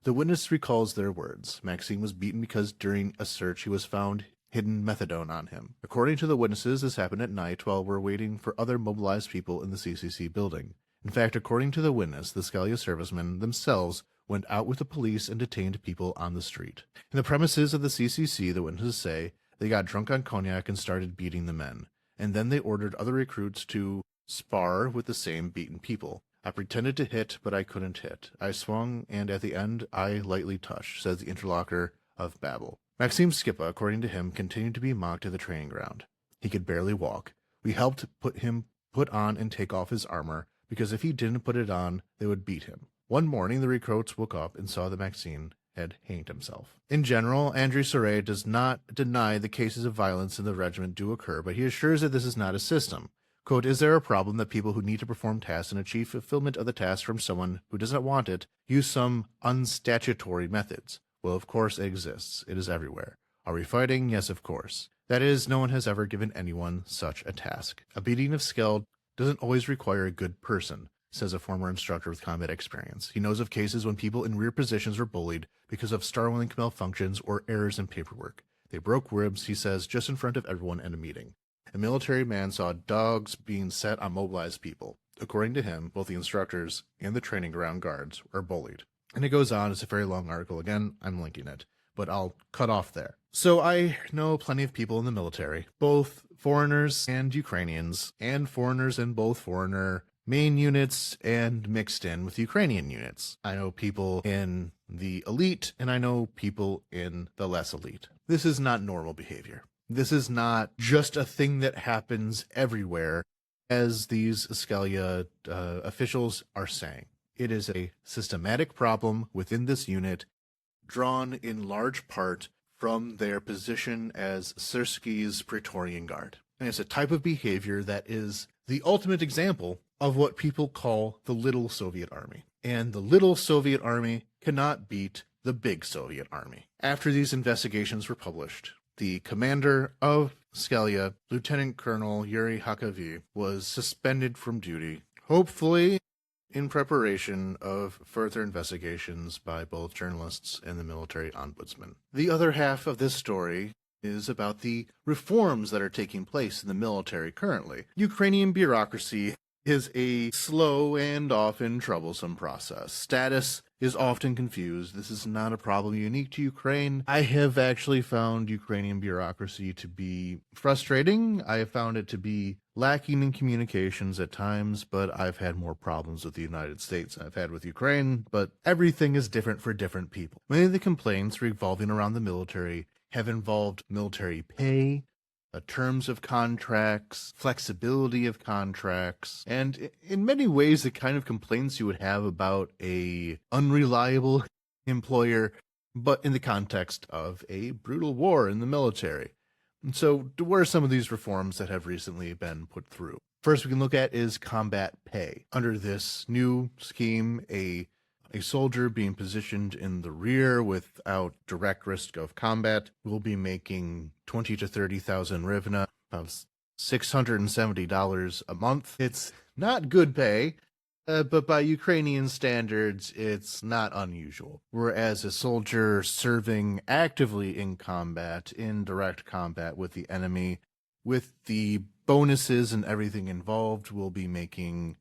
The witness recalls their words. Maxim was beaten because during a search he was found hidden methadone on him. According to the witnesses, this happened at night while we're waiting for other mobilized people in the CCC building. In fact, according to the witness, the Skelya servicemen themselves went out with the police and detained people on the street. In the premises of the CCC, the witnesses say, they got drunk on cognac and started beating the men. And then they ordered other recruits to spar with the same beaten people. I pretended to hit, but I couldn't hit. I swung, and at the end, I lightly touched, says the interlocutor of Babel. Maxim Skipa, according to him, continued to be mocked at the training ground. He could barely walk. We helped him put on and take off his armor, because if he didn't put it on, they would beat him. One morning, the recruits woke up and saw that Maxim had hanged himself. In general, Andrei Soret does not deny the cases of violence in the regiment do occur, but he assures that this is not a system. Quote, "Is there a problem that people who need to perform tasks and achieve fulfillment of the task from someone who does not want it use some unstatutory methods? Well, of course it exists. It is everywhere. Are we fighting? Yes, of course. That is, no one has ever given anyone such a task. A beating of Skeld doesn't always require a good person," says a former instructor with combat experience. He knows of cases when people in rear positions were bullied because of Starlink malfunctions or errors in paperwork. They broke ribs, he says, just in front of everyone in a meeting. A military man saw dogs being set on mobilized people. According to him, both the instructors and the training ground guards were bullied. And it goes on. It's a very long article. Again, I'm linking it, but I'll cut off there. So I know plenty of people in the military, both foreigners and Ukrainians, and foreigners in both foreigner main units and mixed in with Ukrainian units. I know people in the elite, and I know people in the less elite. This is not normal behavior. This is not just a thing that happens everywhere, as these Skelya officials are saying. It is a systematic problem within this unit, drawn in large part from their position as Sirski's Praetorian Guard. And it's a type of behavior that is the ultimate example of what people call the little Soviet army. And the little Soviet army cannot beat the big Soviet army. After these investigations were published, the commander of Skelya, Lieutenant Colonel Yuri Hakavi, was suspended from duty, hopefully in preparation of further investigations by both journalists and the military ombudsman. The other half of this story is about the reforms that are taking place in the military currently. Ukrainian bureaucracy is a slow and often troublesome process. Status is often confused. This is not a problem unique to Ukraine. I have actually found Ukrainian bureaucracy to be frustrating. I have found it to be lacking in communications at times, but I've had more problems with the United States than I've had with Ukraine, but everything is different for different people. Many of the complaints revolving around the military have involved military pay, terms of contracts, flexibility of contracts, and in many ways the kind of complaints you would have about a unreliable employer, but in the context of a brutal war in the military. And so what are some of these reforms that have recently been put through? First we can look at is combat pay. Under this new scheme, a soldier being positioned in the rear without direct risk of combat will be making 20 to 30,000 hryvnia, about $670 a month. It's not good pay, but by Ukrainian standards, it's not unusual. Whereas a soldier serving actively in combat, in direct combat with the enemy, with the bonuses and everything involved, will be making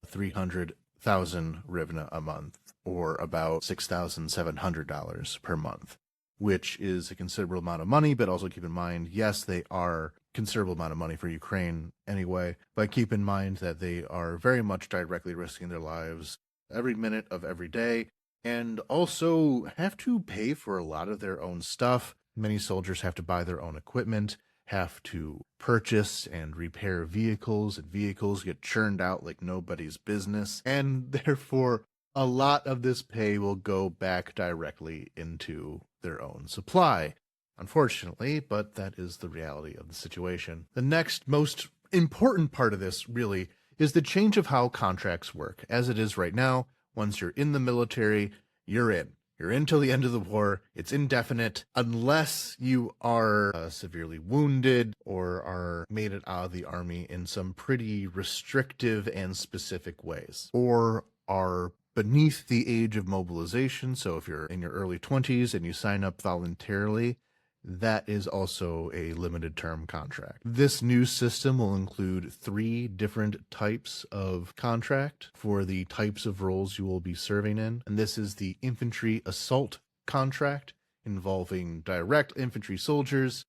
300,000 hryvnia a month, or about $6,700 per month, which is a considerable amount of money. But also keep in mind, yes, they are considerable amount of money for Ukraine anyway, but keep in mind that they are very much directly risking their lives every minute of every day, and also have to pay for a lot of their own stuff. Many soldiers have to buy their own equipment, have to purchase and repair vehicles, and vehicles get churned out like nobody's business, and therefore a lot of this pay will go back directly into their own supply, unfortunately, but that is the reality of the situation. The next most important part of this, really, is the change of how contracts work. As it is right now, once you're in the military, you're in. You're in till the end of the war. It's indefinite, unless you are severely wounded or are made it out of the army in some pretty restrictive and specific ways, or are beneath the age of mobilization. So if you're in your early 20s and you sign up voluntarily, that is also a limited term contract. This new system will include 3 different types of contract for the types of roles you will be serving in. And this is the infantry assault contract, involving direct infantry soldiers.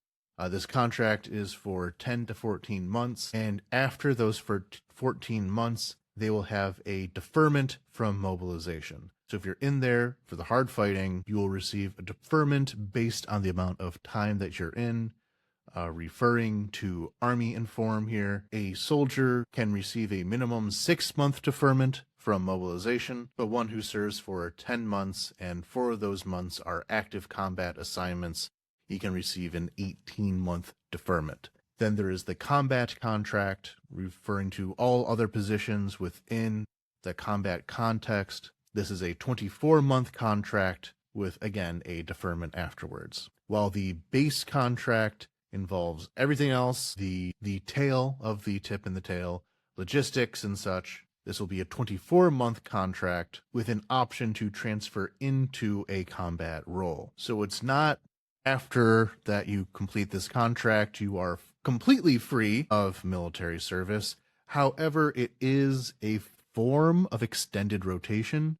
This contract is for 10 to 14 months. And after those 14 months, they will have a deferment from mobilization. So if you're in there for the hard fighting, you will receive a deferment based on the amount of time that you're in. Referring to Army Inform here, a soldier can receive a minimum 6-month deferment from mobilization, but one who serves for 10 months and 4 of those months are active combat assignments, he can receive an 18-month deferment. Then there is the combat contract, referring to all other positions within the combat context. This is a 24-month contract with, again, a deferment afterwards. While the base contract involves everything else, the tail of the tip and the tail, logistics and such, this will be a 24-month contract with an option to transfer into a combat role. So it's not after that you complete this contract, you are completely free of military service. However, it is a form of extended rotation.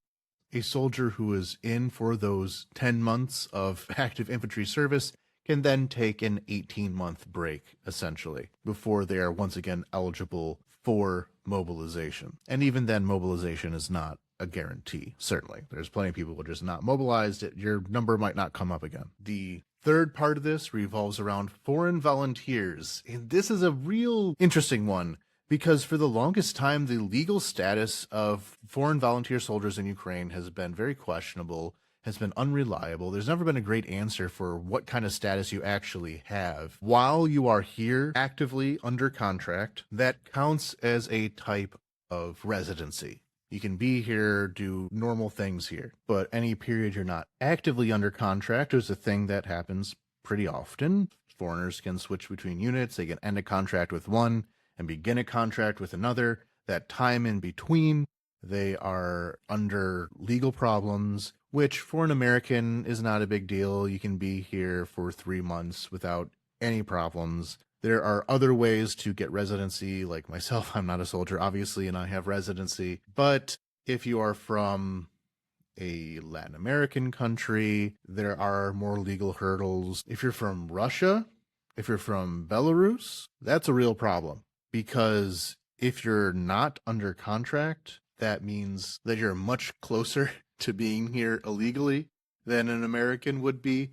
A soldier who is in for those 10 months of active infantry service can then take an 18-month break, essentially, before they are once again eligible for mobilization. And even then, mobilization is not a guarantee, certainly. There's plenty of people who are just not mobilized. Your number might not come up again. The third part of this revolves around foreign volunteers. And this is a real interesting one, because for the longest time, the legal status of foreign volunteer soldiers in Ukraine has been very questionable, has been unreliable. There's never been a great answer for what kind of status you actually have. While you are here actively under contract, that counts as a type of residency. You can be here, do normal things here, but any period you're not actively under contract is a thing that happens pretty often. Foreigners can switch between units. They can end a contract with one and begin a contract with another. That time in between, they are under legal problems, which for an American is not a big deal. You can be here for 3 months without any problems. There are other ways to get residency, like myself. I'm not a soldier, obviously, and I have residency. But if you are from a Latin American country, there are more legal hurdles. If you're from Russia, if you're from Belarus, that's a real problem. Because if you're not under contract, that means that you're much closer to being here illegally than an American would be.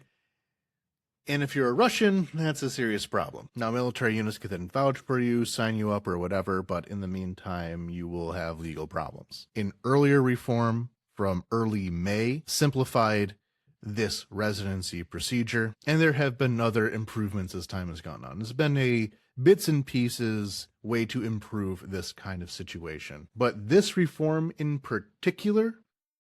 And if you're a Russian, that's a serious problem. Now, military units could then vouch for you, sign you up, or whatever, but in the meantime, you will have legal problems. An earlier reform from early May simplified this residency procedure, and there have been other improvements as time has gone on. There's been a bits and pieces way to improve this kind of situation. But this reform in particular,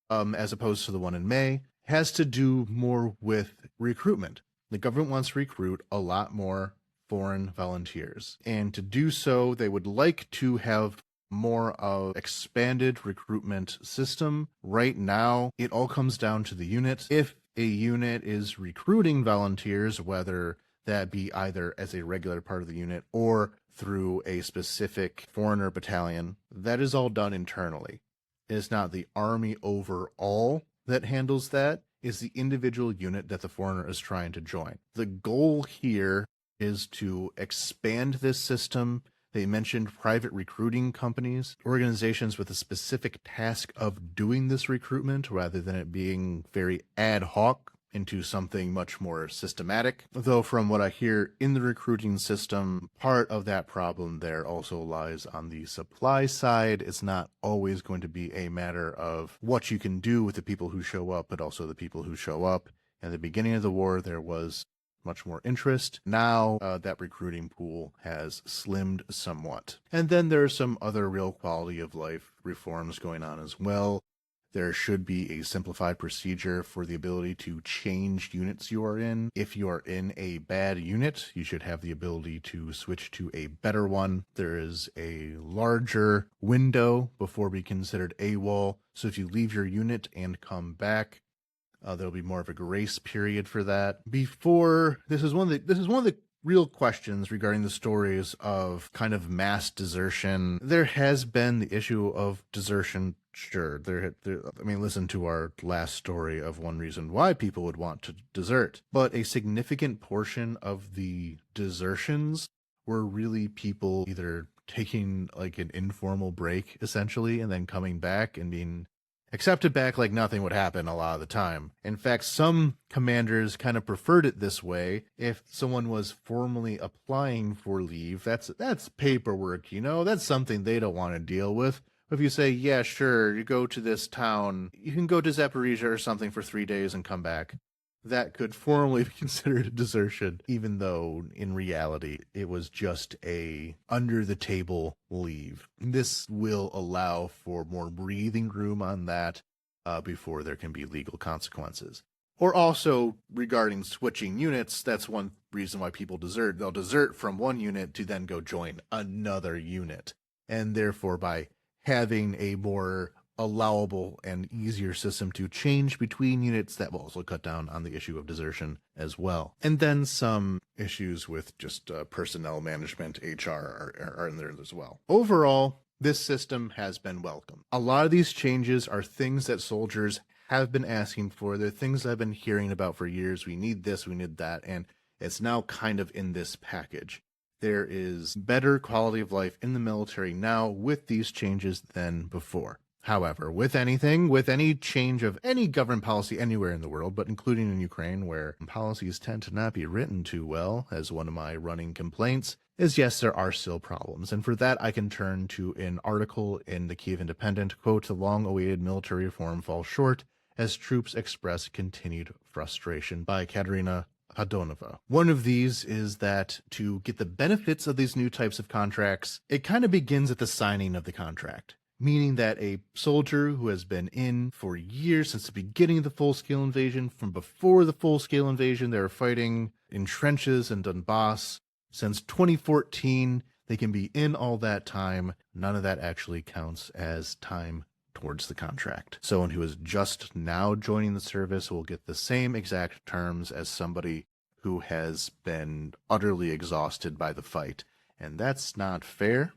as opposed to the one in May, has to do more with recruitment. The government wants to recruit a lot more foreign volunteers. And to do so, they would like to have more of expanded recruitment system. Right now, it all comes down to the unit. If a unit is recruiting volunteers, whether that be either as a regular part of the unit or through a specific foreigner battalion, that is all done internally. It is not the army overall that handles that. Is the individual unit that the foreigner is trying to join. The goal here is to expand this system. They mentioned private recruiting companies, organizations with a specific task of doing this recruitment rather than it being very ad hoc into something much more systematic. Though from what I hear in the recruiting system, part of that problem there also lies on the supply side. It's not always going to be a matter of what you can do with the people who show up, but also the people who show up. At the beginning of the war, there was much more interest. Now that recruiting pool has slimmed somewhat. And then there are some other real quality of life reforms going on as well. There should be a simplified procedure for the ability to change units you are in. If you are in a bad unit, you should have the ability to switch to a better one. There is a larger window before being considered AWOL. So if you leave your unit and come back, there'll be more of a grace period for that. This is one of the real questions regarding the stories of kind of mass desertion. There has been the issue of desertion. Sure, listen to our last story of one reason why people would want to desert. But a significant portion of the desertions were really people either taking like an informal break, essentially, and then coming back and being accepted back like nothing would happen a lot of the time. In fact, some commanders kind of preferred it this way. If someone was formally applying for leave, that's paperwork, that's something they don't want to deal with. If you say, yeah, sure, you go to this town, you can go to Zaporizhia or something for 3 days and come back, that could formally be considered a desertion, even though in reality it was just a under-the-table leave. This will allow for more breathing room on that before there can be legal consequences. Or also, regarding switching units, that's one reason why people desert. They'll desert from one unit to then go join another unit. And therefore, by having a more allowable and easier system to change between units, that will also cut down on the issue of desertion as well. And then some issues with just personnel management, HR are in there as well. Overall, this system has been welcome. A lot of these changes are things that soldiers have been asking for. They're things I've been hearing about for years. We need this, we need that, and it's now kind of in this package. There is better quality of life in the military now with these changes than before. However, with any change of any government policy anywhere in the world, but including in Ukraine, where policies tend to not be written too well, as one of my running complaints is, yes, there are still problems. And for that, I can turn to an article in the Kyiv Independent, quote, "The long-awaited military reform falls short as troops express continued frustration," by Katerina Hadonova. One of these is that to get the benefits of these new types of contracts, it kind of begins at the signing of the contract. Meaning that a soldier who has been in for years, since the beginning of the full-scale invasion, from before the full-scale invasion, they were fighting in trenches in Donbass. Since 2014, they can be in all that time. None of that actually counts as time towards the contract. Someone who is just now joining the service will get the same exact terms as somebody who has been utterly exhausted by the fight. And that's not fair,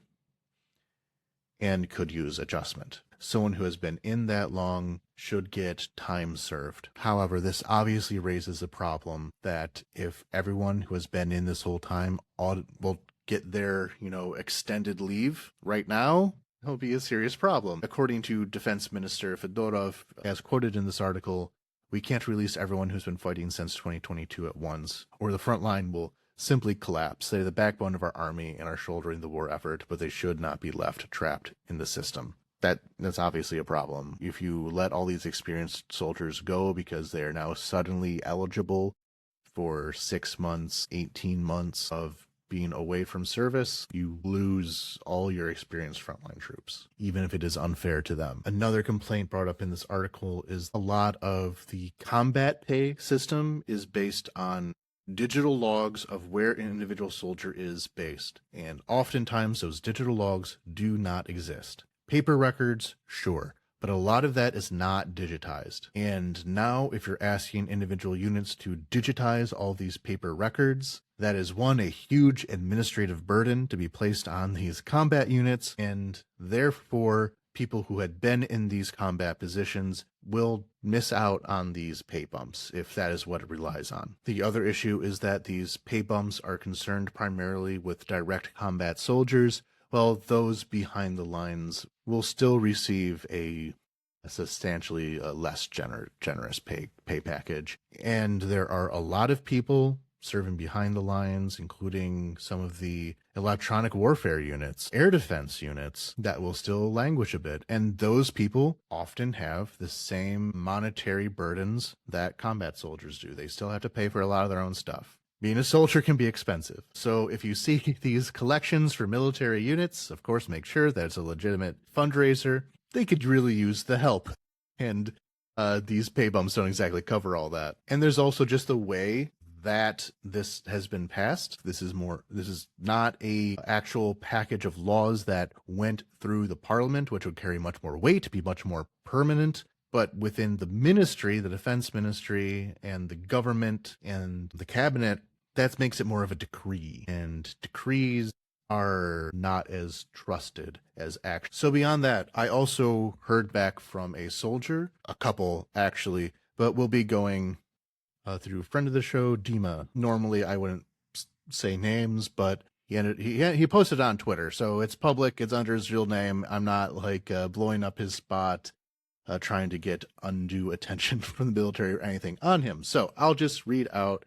and could use adjustment. Someone who has been in that long should get time served. However, this obviously raises a problem that if everyone who has been in this whole time will get their, extended leave right now, it'll be a serious problem. According to Defense Minister Fedorov, as quoted in this article, "We can't release everyone who's been fighting since 2022 at once, or the front line will simply collapse. They're the backbone of our army and are shouldering the war effort, but they should not be left trapped in the system." That's obviously a problem. If you let all these experienced soldiers go because they are now suddenly eligible for 6 months, 18 months of being away from service, you lose all your experienced frontline troops, even if it is unfair to them. Another complaint brought up in this article is a lot of the combat pay system is based on digital logs of where an individual soldier is based, and oftentimes those digital logs do not exist. Paper records, sure, but a lot of that is not digitized. And now if you're asking individual units to digitize all these paper records, that is one, a huge administrative burden to be placed on these combat units, and therefore people who had been in these combat positions will miss out on these pay bumps if that is what it relies on. The other issue is that these pay bumps are concerned primarily with direct combat soldiers, while those behind the lines will still receive a substantially less generous pay package. And there are a lot of people serving behind the lines, including some of the electronic warfare units, air defense units, that will still languish a bit. And those people often have the same monetary burdens that combat soldiers do. They still have to pay for a lot of their own stuff. Being a soldier can be expensive. So if you see these collections for military units, of course, make sure that it's a legitimate fundraiser. They could really use the help. And these pay bumps don't exactly cover all that. And there's also just the way that this has been passed. This is not a actual package of laws that went through the parliament, which would carry much more weight, be much more permanent. But within the ministry, the defense ministry and the government and the cabinet, that makes it more of a decree. And decrees are not as trusted as action. So beyond that, I also heard back from a soldier, a couple actually, but we'll be going through a friend of the show, Dima. Normally I wouldn't say names, but he posted on Twitter, so it's public, it's under his real name. I'm not blowing up his spot, trying to get undue attention from the military or anything on him. So I'll just read out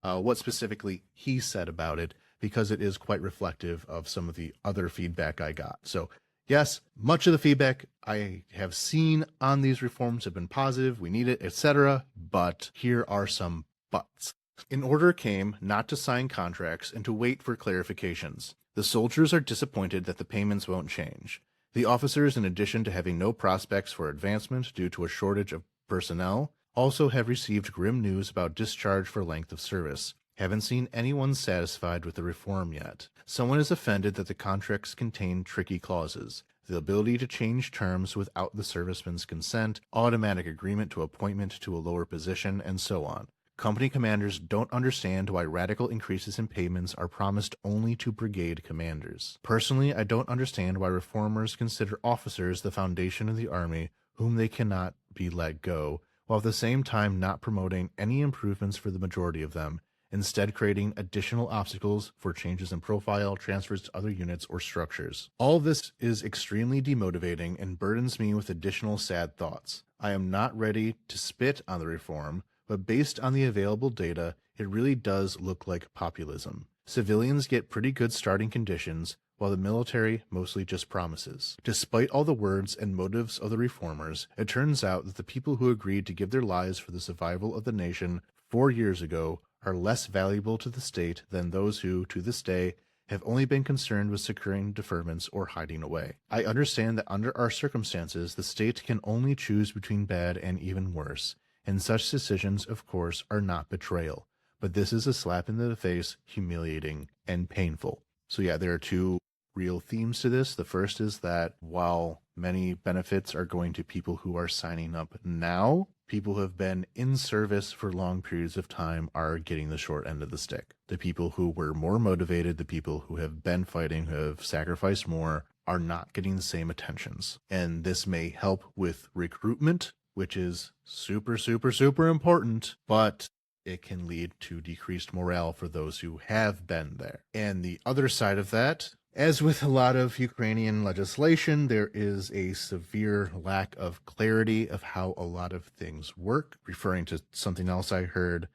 what specifically he said about it, because it is quite reflective of some of the other feedback I got. So yes, much of the feedback I have seen on these reforms have been positive, we need it, etc. But here are some buts. An order came not to sign contracts and to wait for clarifications. The soldiers are disappointed that the payments won't change. The officers, in addition to having no prospects for advancement due to a shortage of personnel, also have received grim news about discharge for length of service. Haven't seen anyone satisfied with the reform yet. Someone is offended that the contracts contain tricky clauses, the ability to change terms without the serviceman's consent, automatic agreement to appointment to a lower position, and so on. Company commanders don't understand why radical increases in payments are promised only to brigade commanders. Personally, I don't understand why reformers consider officers the foundation of the army, whom they cannot be let go, while at the same time not promoting any improvements for the majority of them, instead creating additional obstacles for changes in profile, transfers to other units, or structures. All this is extremely demotivating and burdens me with additional sad thoughts. I am not ready to spit on the reform, but based on the available data, it really does look like populism. Civilians get pretty good starting conditions, while the military mostly just promises. Despite all the words and motives of the reformers, it turns out that the people who agreed to give their lives for the survival of the nation 4 years ago are less valuable to the state than those who, to this day, have only been concerned with securing deferments or hiding away. I understand that under our circumstances, the state can only choose between bad and even worse, and such decisions, of course, are not betrayal. But this is a slap in the face, humiliating, and painful. So yeah, there are two real themes to this. The first is that while many benefits are going to people who are signing up now, people who have been in service for long periods of time are getting the short end of the stick. The people who were more motivated, the people who have been fighting, who have sacrificed more, are not getting the same attentions. And this may help with recruitment, which is super, super, super important, but it can lead to decreased morale for those who have been there. And the other side of that, as with a lot of Ukrainian legislation, there is a severe lack of clarity of how a lot of things work. Referring to something else I heard,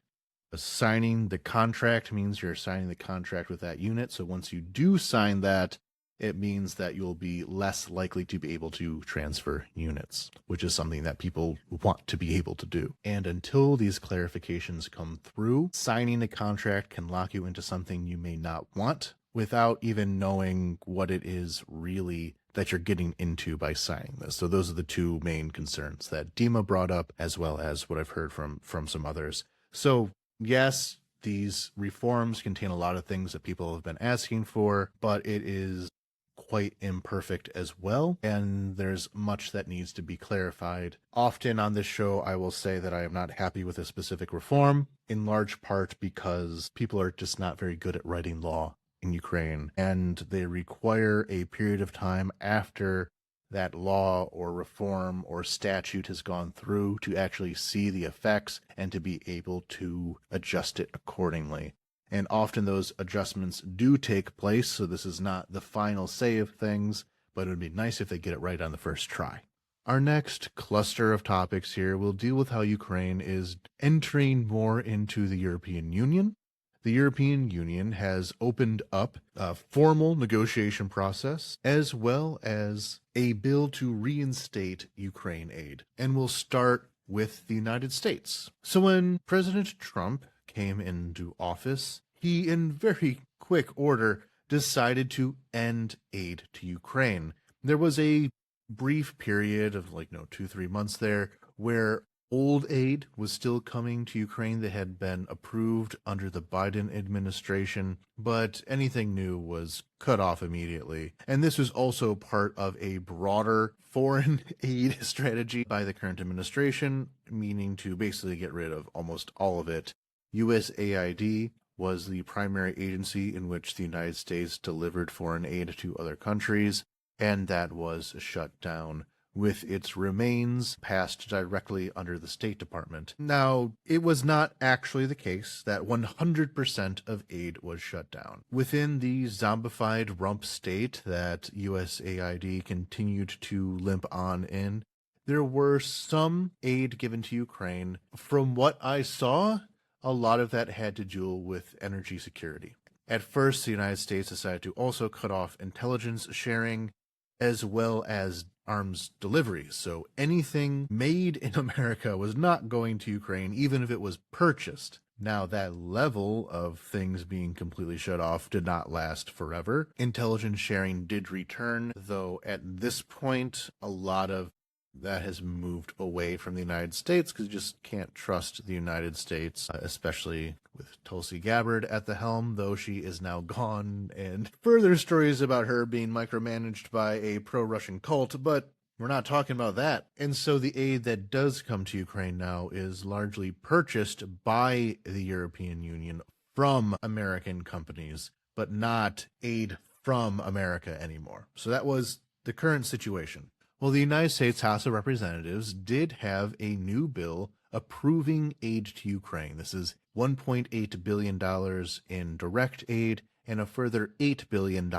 signing the contract means you're signing the contract with that unit. So once you do sign that, it means that you'll be less likely to be able to transfer units, which is something that people want to be able to do. And until these clarifications come through, signing a contract can lock you into something you may not want without even knowing what it is really that you're getting into by signing this. So those are the two main concerns that Dima brought up, as well as what I've heard from some others. So yes, these reforms contain a lot of things that people have been asking for, but it is quite imperfect as well, and there's much that needs to be clarified. Often on this show, I will say that I am not happy with a specific reform, in large part because people are just not very good at writing law in Ukraine, and they require a period of time after that law or reform or statute has gone through to actually see the effects and to be able to adjust it accordingly. And often those adjustments do take place, so this is not the final say of things, but it would be nice if they get it right on the first try. Our next cluster of topics here will deal with how Ukraine is entering more into the European Union. The European Union has opened up a formal negotiation process, as well as a bill to reinstate Ukraine aid, and we'll start with the United States. So when President Trump came into office, he in very quick order decided to end aid to Ukraine. There was a brief period of 2-3 months there where old aid was still coming to Ukraine that had been approved under the Biden administration, but anything new was cut off immediately. And this was also part of a broader foreign aid strategy by the current administration, meaning to basically get rid of almost all of it. USAID was the primary agency in which the United States delivered foreign aid to other countries, and that was shut down, with its remains passed directly under the State Department. Now, it was not actually the case that 100% of aid was shut down. Within the zombified rump state that USAID continued to limp on in, there were some aid given to Ukraine. From what I saw, a lot of that had to do with energy security. At first, the United States decided to also cut off intelligence sharing, as well as arms deliveries. So anything made in America was not going to Ukraine, even if it was purchased. Now, that level of things being completely shut off did not last forever. Intelligence sharing did return, though at this point, a lot of that has moved away from the United States because you just can't trust the United States, especially with Tulsi Gabbard at the helm, though she is now gone, and further stories about her being micromanaged by a pro-Russian cult, but we're not talking about that. And so the aid that does come to Ukraine now is largely purchased by the European Union from American companies, but not aid from America anymore. So that was the current situation. Well, the United States House of Representatives did have a new bill approving aid to Ukraine. This is $1.8 billion in direct aid and a further $8 billion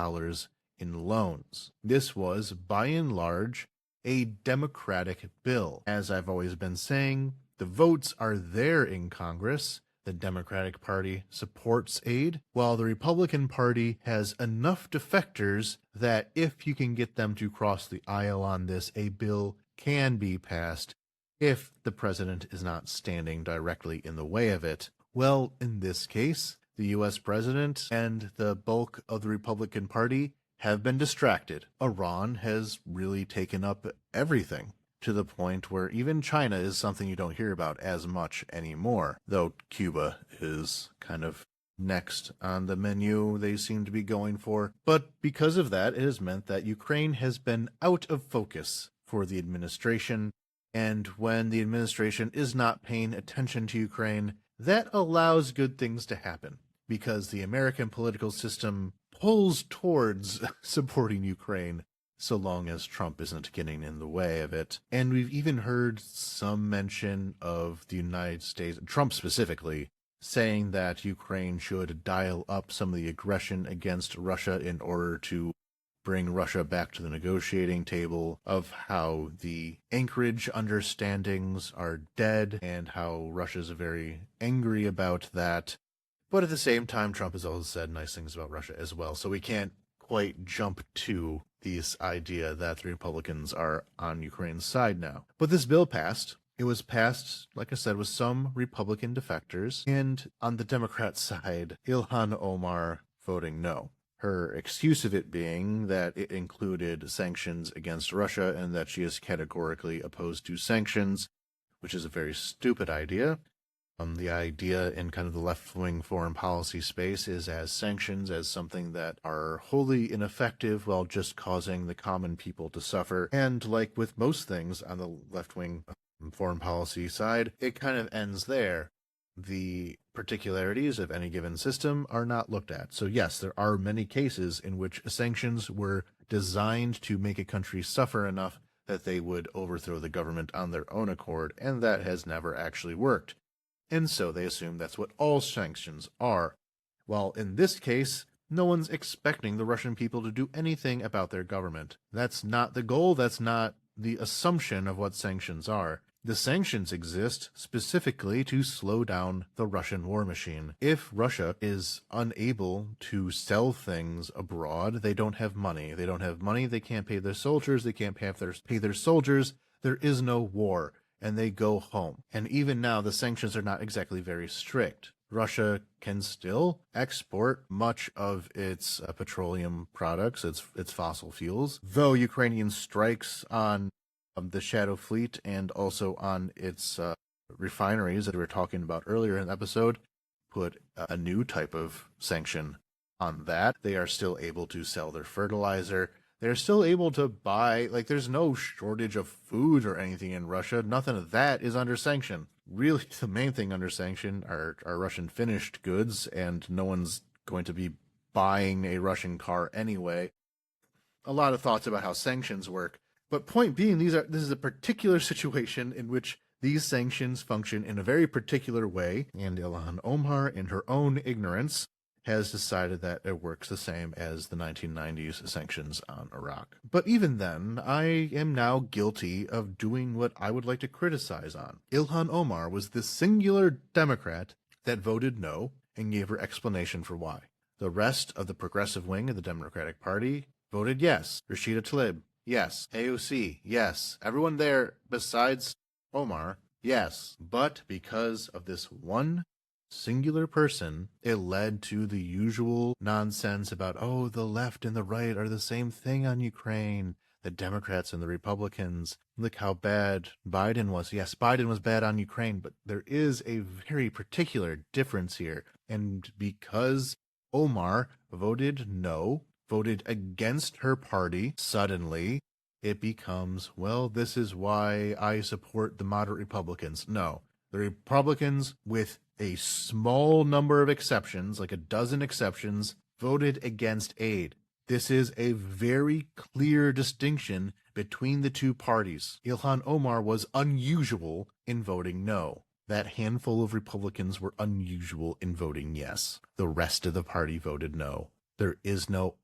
in loans. This was, by and large, a Democratic bill. As I've always been saying, the votes are there in Congress. The Democratic Party supports aid, while the Republican Party has enough defectors that if you can get them to cross the aisle on this, a bill can be passed if the president is not standing directly in the way of it. Well, in this case, the U.S. president and the bulk of the Republican Party have been distracted. Iran has really taken up everything, to the point where even China is something you don't hear about as much anymore, though Cuba is kind of next on the menu they seem to be going for. But because of that, it has meant that Ukraine has been out of focus for the administration, and when the administration is not paying attention to Ukraine, that allows good things to happen, because the American political system pulls towards supporting Ukraine so long as Trump isn't getting in the way of it. And we've even heard some mention of the United States, Trump specifically, saying that Ukraine should dial up some of the aggression against Russia in order to bring Russia back to the negotiating table, of how the Anchorage understandings are dead and how Russia's very angry about that. But at the same time, Trump has also said nice things about Russia as well, so we can't quite jump to this idea that the Republicans are on Ukraine's side now. But this bill passed. It was passed, like I said, with some Republican defectors, and on the Democrat side, Ilhan Omar voting no. Her excuse of it being that it included sanctions against Russia and that she is categorically opposed to sanctions, which is a very stupid idea. The idea in kind of the left-wing foreign policy space is as sanctions as something that are wholly ineffective while just causing the common people to suffer. And like with most things on the left-wing foreign policy side, it kind of ends there. The particularities of any given system are not looked at. So yes, there are many cases in which sanctions were designed to make a country suffer enough that they would overthrow the government on their own accord, and that has never actually worked. And so they assume that's what all sanctions are. While in this case, no one's expecting the Russian people to do anything about their government. That's not the goal, that's not the assumption of what sanctions are. The sanctions exist specifically to slow down the Russian war machine. If Russia is unable to sell things abroad, they don't have money. They don't have money, they can't pay their soldiers, they can't pay their soldiers, there is no war, and they go home. And even now, the sanctions are not exactly very strict. Russia can still export much of its petroleum products, its fossil fuels, though Ukrainian strikes on the Shadow Fleet and also on its refineries that we were talking about earlier in the episode put a new type of sanction on that. They are still able to sell their fertilizer. They're still able to buy, like, there's no shortage of food or anything in Russia. Nothing of that is under sanction. Really, the main thing under sanction are Russian finished goods, and no one's going to be buying a Russian car anyway. A lot of thoughts about how sanctions work. But point being, this is a particular situation in which these sanctions function in a very particular way, and Ilhan Omar, in her own ignorance, has decided that it works the same as the 1990s sanctions on Iraq. But even then, I am now guilty of doing what I would like to criticize on. Ilhan Omar was the singular Democrat that voted no and gave her explanation for why. The rest of the progressive wing of the Democratic Party voted yes. Rashida Tlaib, yes. AOC, yes. Everyone there besides Omar, yes. But because of this one singular person, it led to the usual nonsense about, oh, the left and the right are the same thing on Ukraine. The Democrats and the Republicans, look how bad Biden was. Yes, Biden was bad on Ukraine, but there is a very particular difference here. And because Omar voted no, voted against her party, suddenly it becomes, well, this is why I support the moderate Republicans. No, the Republicans, with a small number of exceptions, like a dozen exceptions, voted against aid. This is a very clear distinction between the two parties. Ilhan Omar was unusual in voting no. That handful of Republicans were unusual in voting yes. The rest of the party voted no. There is no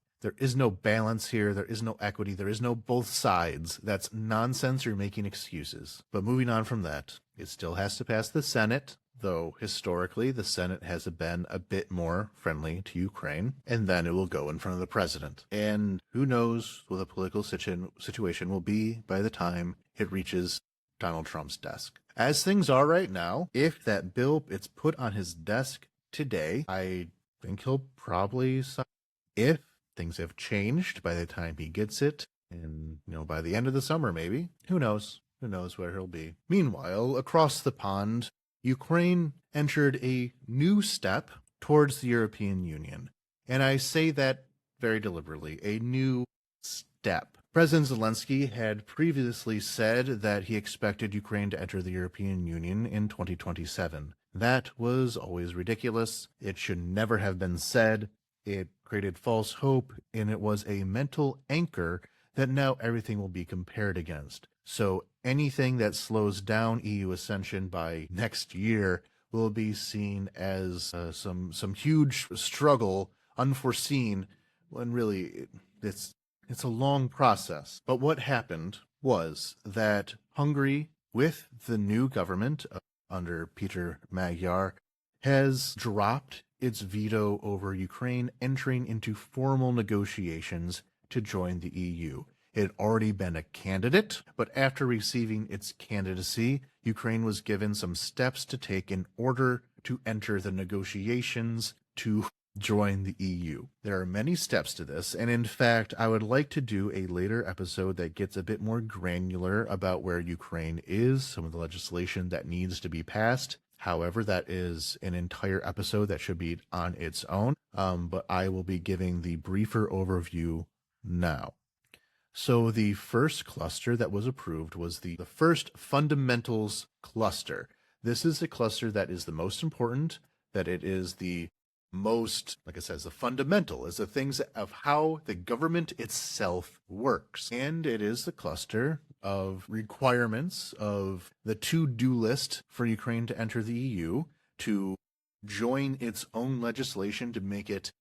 balance here. There is no equity. There is no both sides. That's nonsense. You're making excuses. But moving on from that, it still has to pass the Senate, though historically the Senate has been a bit more friendly to Ukraine, and then it will go in front of the president. And who knows what the political situation will be by the time it reaches Donald Trump's desk. As things are right now, if that bill is put on his desk today, I think he'll probably sign. If things have changed by the time he gets it, and by the end of the summer maybe, who knows where he'll be. Meanwhile, across the pond, Ukraine entered a new step towards the European Union, and I say that very deliberately, a new step. President Zelensky had previously said that he expected Ukraine to enter the European Union in 2027. That was always ridiculous. It should never have been said. It created false hope, and it was a mental anchor that now everything will be compared against. So anything that slows down EU ascension by next year will be seen as some huge struggle, unforeseen, when really it's a long process. But what happened was that Hungary, with the new government under Peter Magyar, has dropped its veto over Ukraine entering into formal negotiations to join the EU. It had already been a candidate, but after receiving its candidacy, Ukraine was given some steps to take in order to enter the negotiations to join the EU. There are many steps to this, and in fact, I would like to do a later episode that gets a bit more granular about where Ukraine is, some of the legislation that needs to be passed. However, that is an entire episode that should be on its own, but I will be giving the briefer overview now. So the first cluster that was approved was the first fundamentals cluster. This is the cluster that is the most important, that it is the most, like it says, the fundamental is the things of how the government itself works. And it is the cluster of requirements of the to-do list for Ukraine to enter the EU, to join its own legislation to make it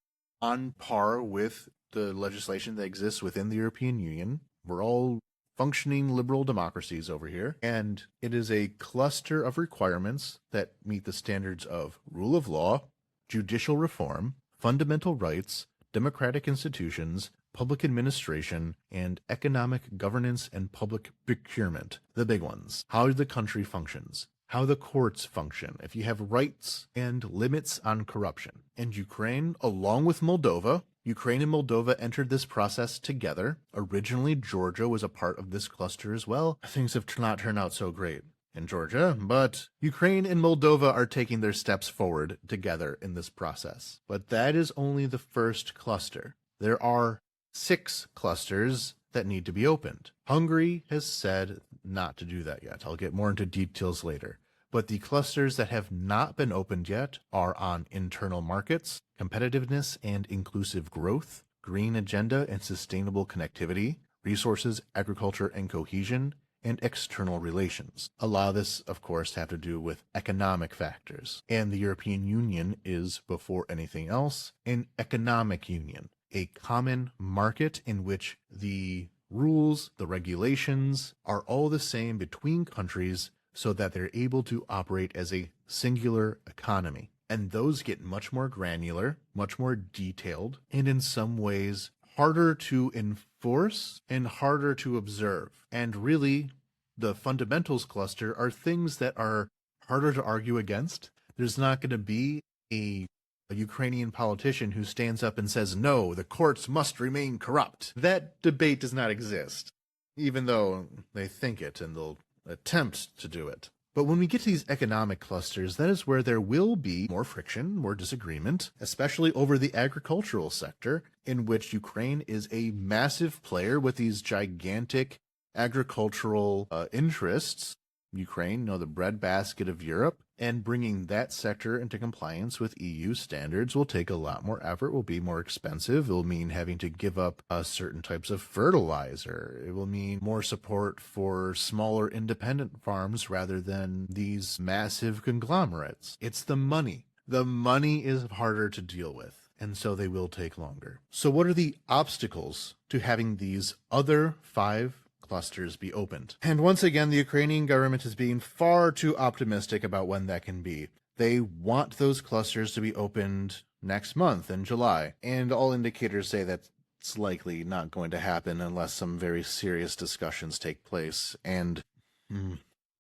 on par with the legislation that exists within the European Union. We're all functioning liberal democracies over here, and it is a cluster of requirements that meet the standards of rule of law, judicial reform, fundamental rights, democratic institutions, public administration, and economic governance and public procurement. The big ones. How the country functions, how the courts function, if you have rights and limits on corruption. And Ukraine, along with Moldova, Ukraine and Moldova entered this process together. Originally, Georgia was a part of this cluster as well. Things have not turned out so great in Georgia, but Ukraine and Moldova are taking their steps forward together in this process. But that is only the first cluster. There are 6 clusters that need to be opened. Hungary has said not to do that yet. I'll get more into details later. But the clusters that have not been opened yet are on internal markets, competitiveness and inclusive growth, green agenda and sustainable connectivity, resources, agriculture and cohesion, and external relations. A lot of this, of course, have to do with economic factors. And the European Union is, before anything else, an economic union, a common market in which the rules, the regulations are all the same between countries so that they're able to operate as a singular economy. And those get much more granular, much more detailed, and in some ways harder to enforce and harder to observe. And really, the fundamentals cluster are things that are harder to argue against. There's not going to be a Ukrainian politician who stands up and says, no, the courts must remain corrupt. That debate does not exist, even though they think it and they'll attempt to do it. But when we get to these economic clusters, that is where there will be more friction, more disagreement, especially over the agricultural sector, in which Ukraine is a massive player with these gigantic agricultural interests. Ukraine, the breadbasket of Europe. And bringing that sector into compliance with EU standards will take a lot more effort, will be more expensive. It will mean having to give up certain types of fertilizer. It will mean more support for smaller independent farms rather than these massive conglomerates. It's the money. The money is harder to deal with, and so they will take longer. So what are the obstacles to having these other 5 clusters be opened? And once again, the Ukrainian government is being far too optimistic about when that can be. They want those clusters to be opened next month in July, and all indicators say that it's likely not going to happen unless some very serious discussions take place, and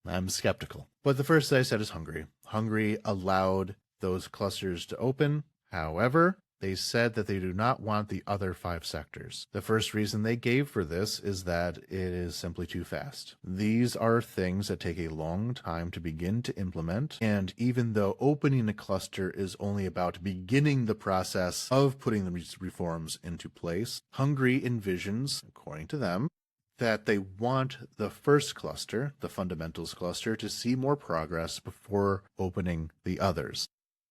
I'm skeptical. But the first I said is Hungary. Hungary allowed those clusters to open. However, they said that they do not want the other 5 sectors. The first reason they gave for this is that it is simply too fast. These are things that take a long time to begin to implement, and even though opening a cluster is only about beginning the process of putting the reforms into place, Hungary envisions, according to them, that they want the first cluster, the fundamentals cluster, to see more progress before opening the others,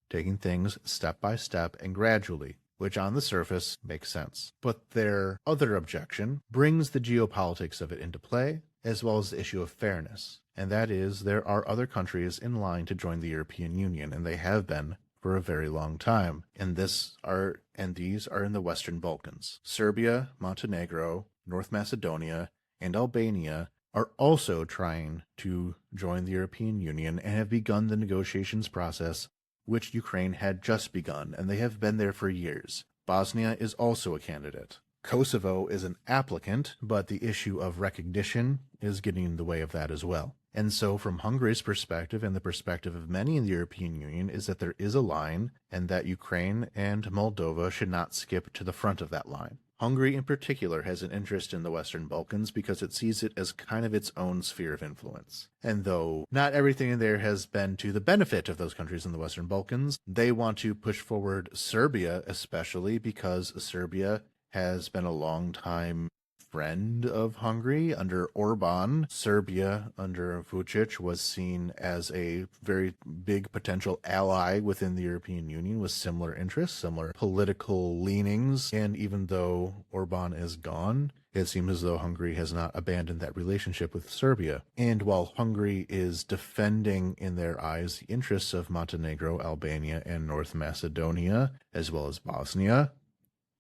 taking things step by step and gradually, which on the surface makes sense. But their other objection brings the geopolitics of it into play, as well as the issue of fairness, and that is there are other countries in line to join the European Union, and they have been for a very long time, and these are in the Western Balkans. Serbia, Montenegro, North Macedonia, and Albania are also trying to join the European Union and have begun the negotiations process, which Ukraine had just begun, and they have been there for years. Bosnia is also a candidate. Kosovo is an applicant, but the issue of recognition is getting in the way of that as well. And so from Hungary's perspective, and the perspective of many in the European Union, is that there is a line, and that Ukraine and Moldova should not skip to the front of that line. Hungary in particular has an interest in the Western Balkans because it sees it as kind of its own sphere of influence. And though not everything in there has been to the benefit of those countries in the Western Balkans, they want to push forward Serbia, especially because Serbia has been a long time friend of Hungary. Under Orban, Serbia under Vučić was seen as a very big potential ally within the European Union with similar interests, similar political leanings, and even though Orban is gone, it seems as though Hungary has not abandoned that relationship with Serbia. And while Hungary is defending in their eyes the interests of Montenegro, Albania, and North Macedonia, as well as Bosnia,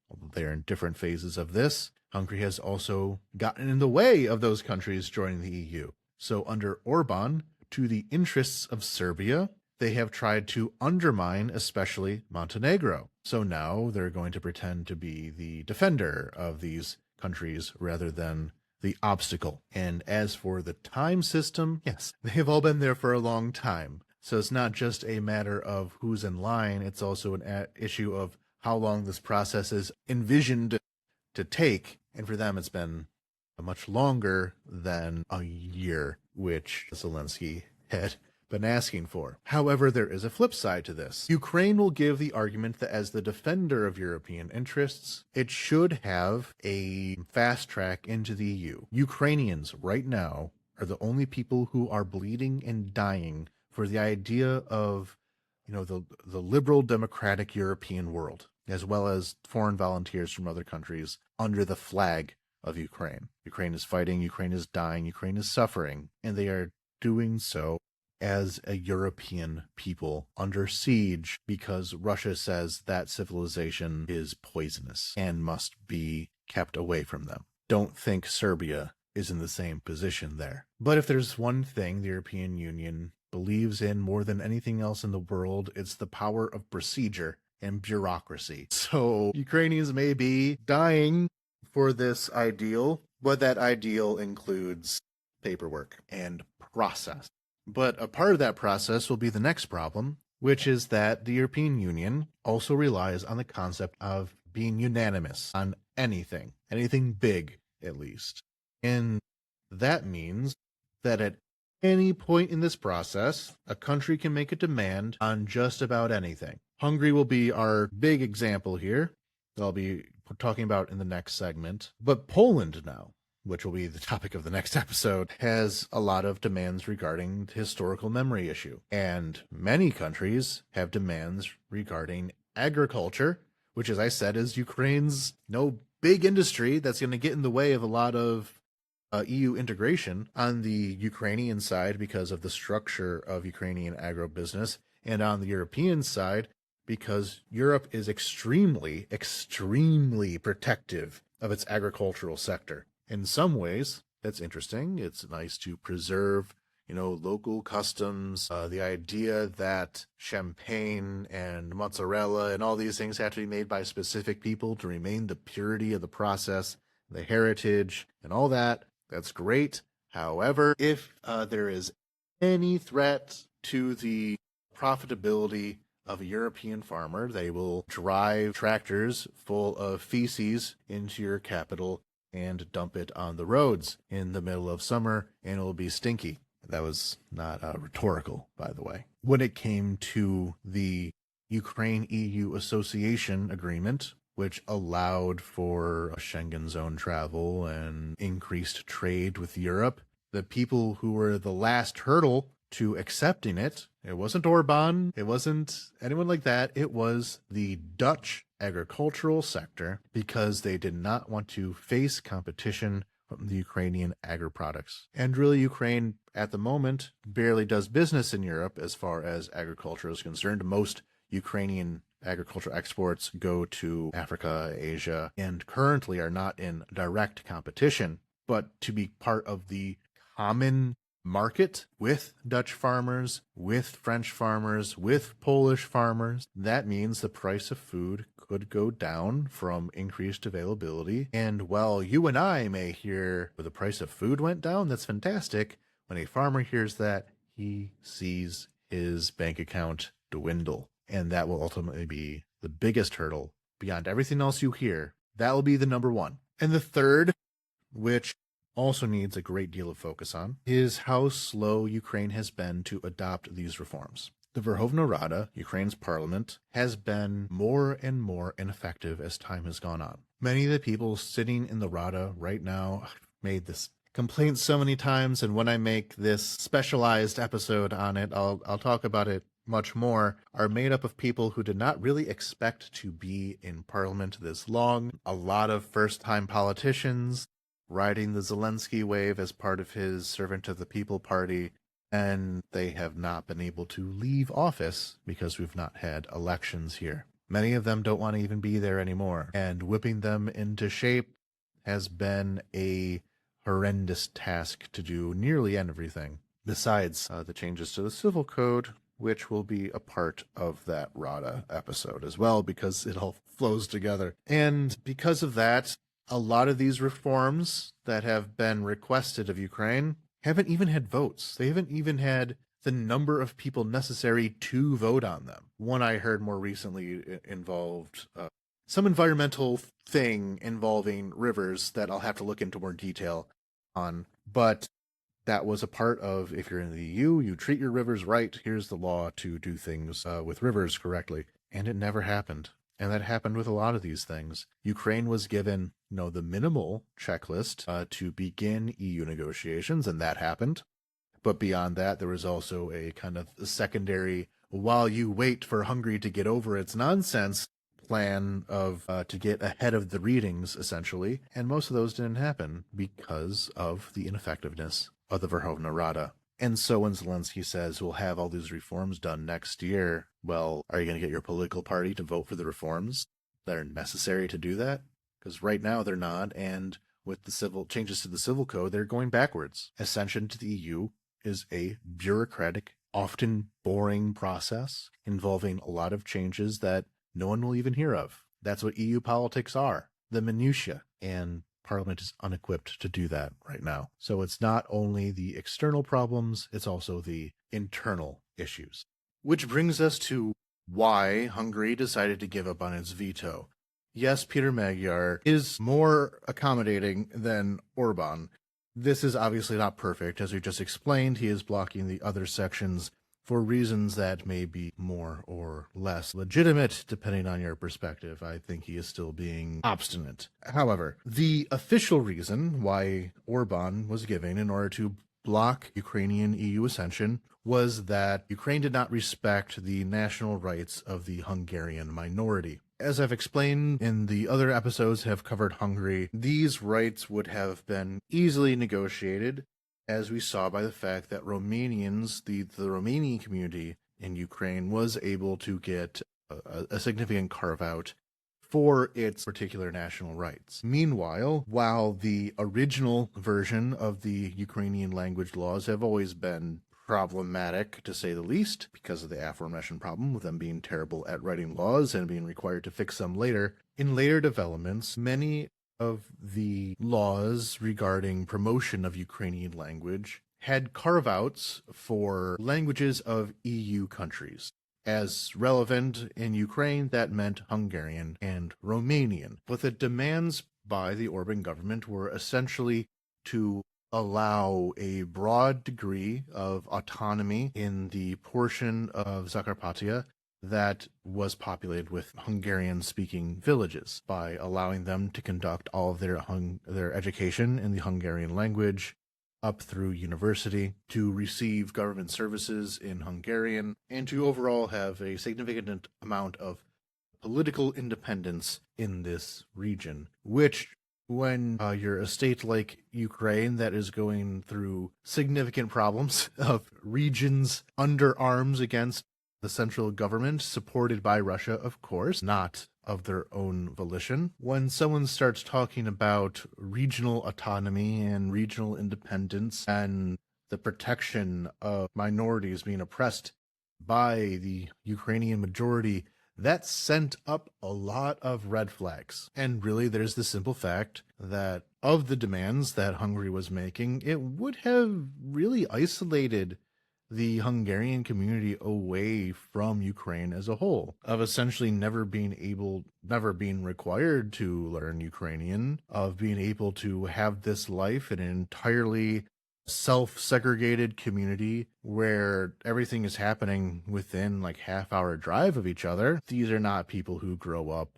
although they are in different phases of this, Hungary has also gotten in the way of those countries joining the EU. So under Orban, to the interests of Serbia, they have tried to undermine especially Montenegro. So now they're going to pretend to be the defender of these countries rather than the obstacle. And as for the time system, yes, they have all been there for a long time. So it's not just a matter of who's in line, it's also an issue of how long this process is envisioned to take, and for them it's been much longer than a year, which Zelensky had been asking for. However, there is a flip side to this. Ukraine will give the argument that as the defender of European interests, it should have a fast track into the EU. Ukrainians right now are the only people who are bleeding and dying for the idea of, the liberal democratic European world, as well as foreign volunteers from other countries under the flag of Ukraine. Ukraine is fighting, Ukraine is dying, Ukraine is suffering, and they are doing so as a European people under siege because Russia says that civilization is poisonous and must be kept away from them. Don't think Serbia is in the same position there. But if there's one thing the European Union believes in more than anything else in the world, it's the power of procedure and bureaucracy. So Ukrainians may be dying for this ideal, but that ideal includes paperwork and process. But a part of that process will be the next problem, which is that the European Union also relies on the concept of being unanimous on anything big at least. And that means that at any point in this process, a country can make a demand on just about anything. Hungary will be our big example here that I'll be talking about in the next segment. But Poland now. which will be the topic of the next episode, has a lot of demands regarding the historical memory issue. And many countries have demands regarding agriculture, which, as I said, is Ukraine's big industry that's going to get in the way of a lot of EU integration on the Ukrainian side because of the structure of Ukrainian agribusiness, and on the European side because Europe is extremely, extremely protective of its agricultural sector. In some ways, that's interesting. It's nice to preserve, local customs, the idea that champagne and mozzarella and all these things have to be made by specific people to remain the purity of the process, the heritage, and all that. That's great. However, if there is any threat to the profitability of a European farmer, they will drive tractors full of feces into your capital and dump it on the roads in the middle of summer, and it will be stinky. That was not rhetorical, by the way. When it came to the Ukraine-EU Association Agreement, which allowed for Schengen zone travel and increased trade with Europe, the people who were the last hurdle to accepting it wasn't Orban, it wasn't anyone like that, it was the Dutch agricultural sector, because they did not want to face competition from the Ukrainian agri-products. And really, Ukraine, at the moment, barely does business in Europe as far as agriculture is concerned. Most Ukrainian agricultural exports go to Africa, Asia, and currently are not in direct competition. But to be part of the common market with Dutch farmers, with French farmers, with Polish farmers, that means the price of food could go down from increased availability. And while you and I may hear the price of food went down, that's fantastic. When a farmer hears that, he sees his bank account dwindle. And that will ultimately be the biggest hurdle beyond everything else you hear. That will be the number one. And the third, which also needs a great deal of focus on, is how slow Ukraine has been to adopt these reforms. The Verkhovna Rada, Ukraine's parliament, has been more and more ineffective as time has gone on. Many of the people sitting in the Rada right now, I've made this complaint so many times, and when I make this specialized episode on it, I'll talk about it much more, are made up of people who did not really expect to be in parliament this long. A lot of first-time politicians riding the Zelensky wave as part of his Servant of the People party, and they have not been able to leave office because we've not had elections here. Many of them don't want to even be there anymore, and whipping them into shape has been a horrendous task to do nearly everything, besides the changes to the civil code, which will be a part of that Rada episode as well, because it all flows together. And because of that, a lot of these reforms that have been requested of Ukraine haven't even had votes. They haven't even had the number of people necessary to vote on them. One I heard more recently involved some environmental thing involving rivers that I'll have to look into more detail on. But that was a part of, if you're in the EU, you treat your rivers right. Here's the law to do things with rivers correctly. And it never happened. And that happened with a lot of these things. Ukraine was given, the minimal checklist to begin EU negotiations, and that happened. But beyond that, there was also a kind of secondary, while you wait for Hungary to get over its nonsense plan of to get ahead of the readings, essentially. And most of those didn't happen because of the ineffectiveness of the Verkhovna Rada. And so when Zelensky says we'll have all these reforms done next year, well, are you going to get your political party to vote for the reforms that are necessary to do that? Because right now they're not, and with the civil changes to the civil code, they're going backwards. Accession to the EU is a bureaucratic, often boring process involving a lot of changes that no one will even hear of. That's what EU politics are, the minutiae, and Parliament is unequipped to do that right now. So it's not only the external problems, it's also the internal issues. Which brings us to why Hungary decided to give up on its veto. Yes, Peter Magyar is more accommodating than Orban. This is obviously not perfect. As we just explained, he is blocking the other sections for reasons that may be more or less legitimate, depending on your perspective. I think he is still being obstinate. However, the official reason why Orban was given in order to block Ukrainian EU ascension was that Ukraine did not respect the national rights of the Hungarian minority. As I've explained in the other episodes have covered Hungary, these rights would have been easily negotiated, as we saw by the fact that Romanians, the Romanian community in Ukraine, was able to get a significant carve-out for its particular national rights. Meanwhile, while the original version of the Ukrainian language laws have always been problematic, to say the least, because of the aforementioned problem with them being terrible at writing laws and being required to fix them later, in later developments, many of the laws regarding promotion of Ukrainian language had carve-outs for languages of EU countries. As relevant in Ukraine, that meant Hungarian and Romanian. But the demands by the Orban government were essentially to allow a broad degree of autonomy in the portion of Zakarpattia that was populated with Hungarian-speaking villages, by allowing them to conduct all of their education in the Hungarian language up through university, to receive government services in Hungarian, and to overall have a significant amount of political independence in this region, which, when you're a state like Ukraine that is going through significant problems of regions under arms against the central government, supported by Russia, of course, not of their own volition. When someone starts talking about regional autonomy and regional independence and the protection of minorities being oppressed by the Ukrainian majority, that sent up a lot of red flags. And really, there's the simple fact that of the demands that Hungary was making, it would have really isolated the Hungarian community away from Ukraine as a whole, of essentially never being required to learn Ukrainian, of being able to have this life in an entirely self-segregated community where everything is happening within like half-hour drive of each other. These are not people who grow up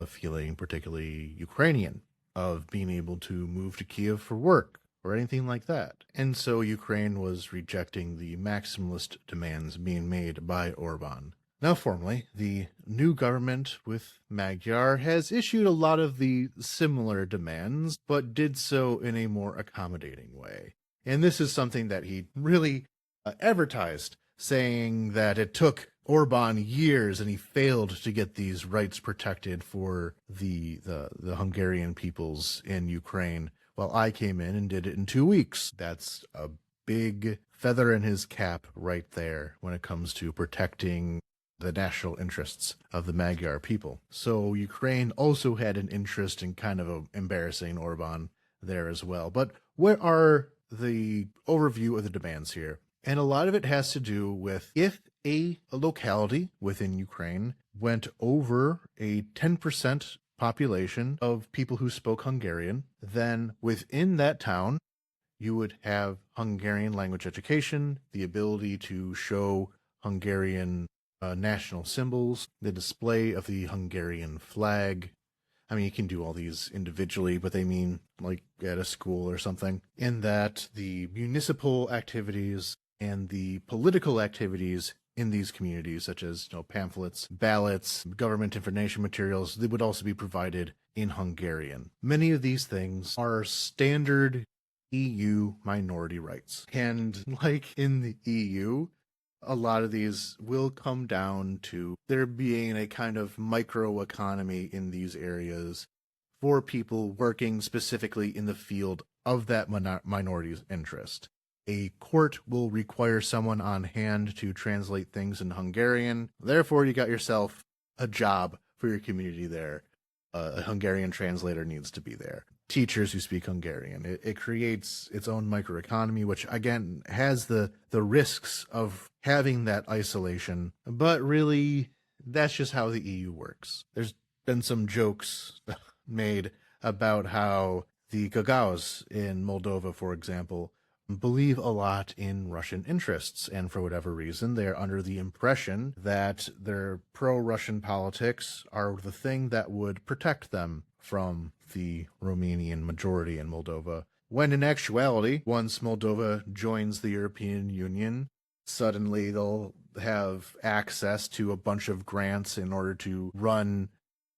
feeling particularly Ukrainian, of being able to move to Kyiv for work or anything like that. And so Ukraine was rejecting the maximalist demands being made by Orban. Now, formally, the new government with Magyar has issued a lot of the similar demands, but did so in a more accommodating way. And this is something that he really advertised, saying that it took Orban years and he failed to get these rights protected for the Hungarian peoples in Ukraine. Well, I came in and did it in 2 weeks. That's a big feather in his cap right there when it comes to protecting the national interests of the Magyar people. So Ukraine also had an interest in kind of embarrassing Orban there as well. But what are the overview of the demands here? And a lot of it has to do with if a locality within Ukraine went over a 10% population of people who spoke Hungarian, then within that town, you would have Hungarian language education, the ability to show Hungarian national symbols, the display of the Hungarian flag. I mean, you can do all these individually, but they mean like at a school or something. In that the municipal activities and the political activities in these communities, such as pamphlets, ballots, government information materials, they would also be provided in Hungarian. Many of these things are standard EU minority rights. And like in the EU, a lot of these will come down to there being a kind of microeconomy in these areas for people working specifically in the field of that minority's interest. A court will require someone on hand to translate things in Hungarian. Therefore, you got yourself a job for your community there. A Hungarian translator needs to be there. Teachers who speak Hungarian. It creates its own microeconomy, which again has the risks of having that isolation. But really, that's just how the EU works. There's been some jokes made about how the Gagauz in Moldova, for example, believe a lot in Russian interests, and for whatever reason, they are under the impression that their pro-Russian politics are the thing that would protect them from the Romanian majority in Moldova. When in actuality, once Moldova joins the European Union, suddenly they'll have access to a bunch of grants in order to run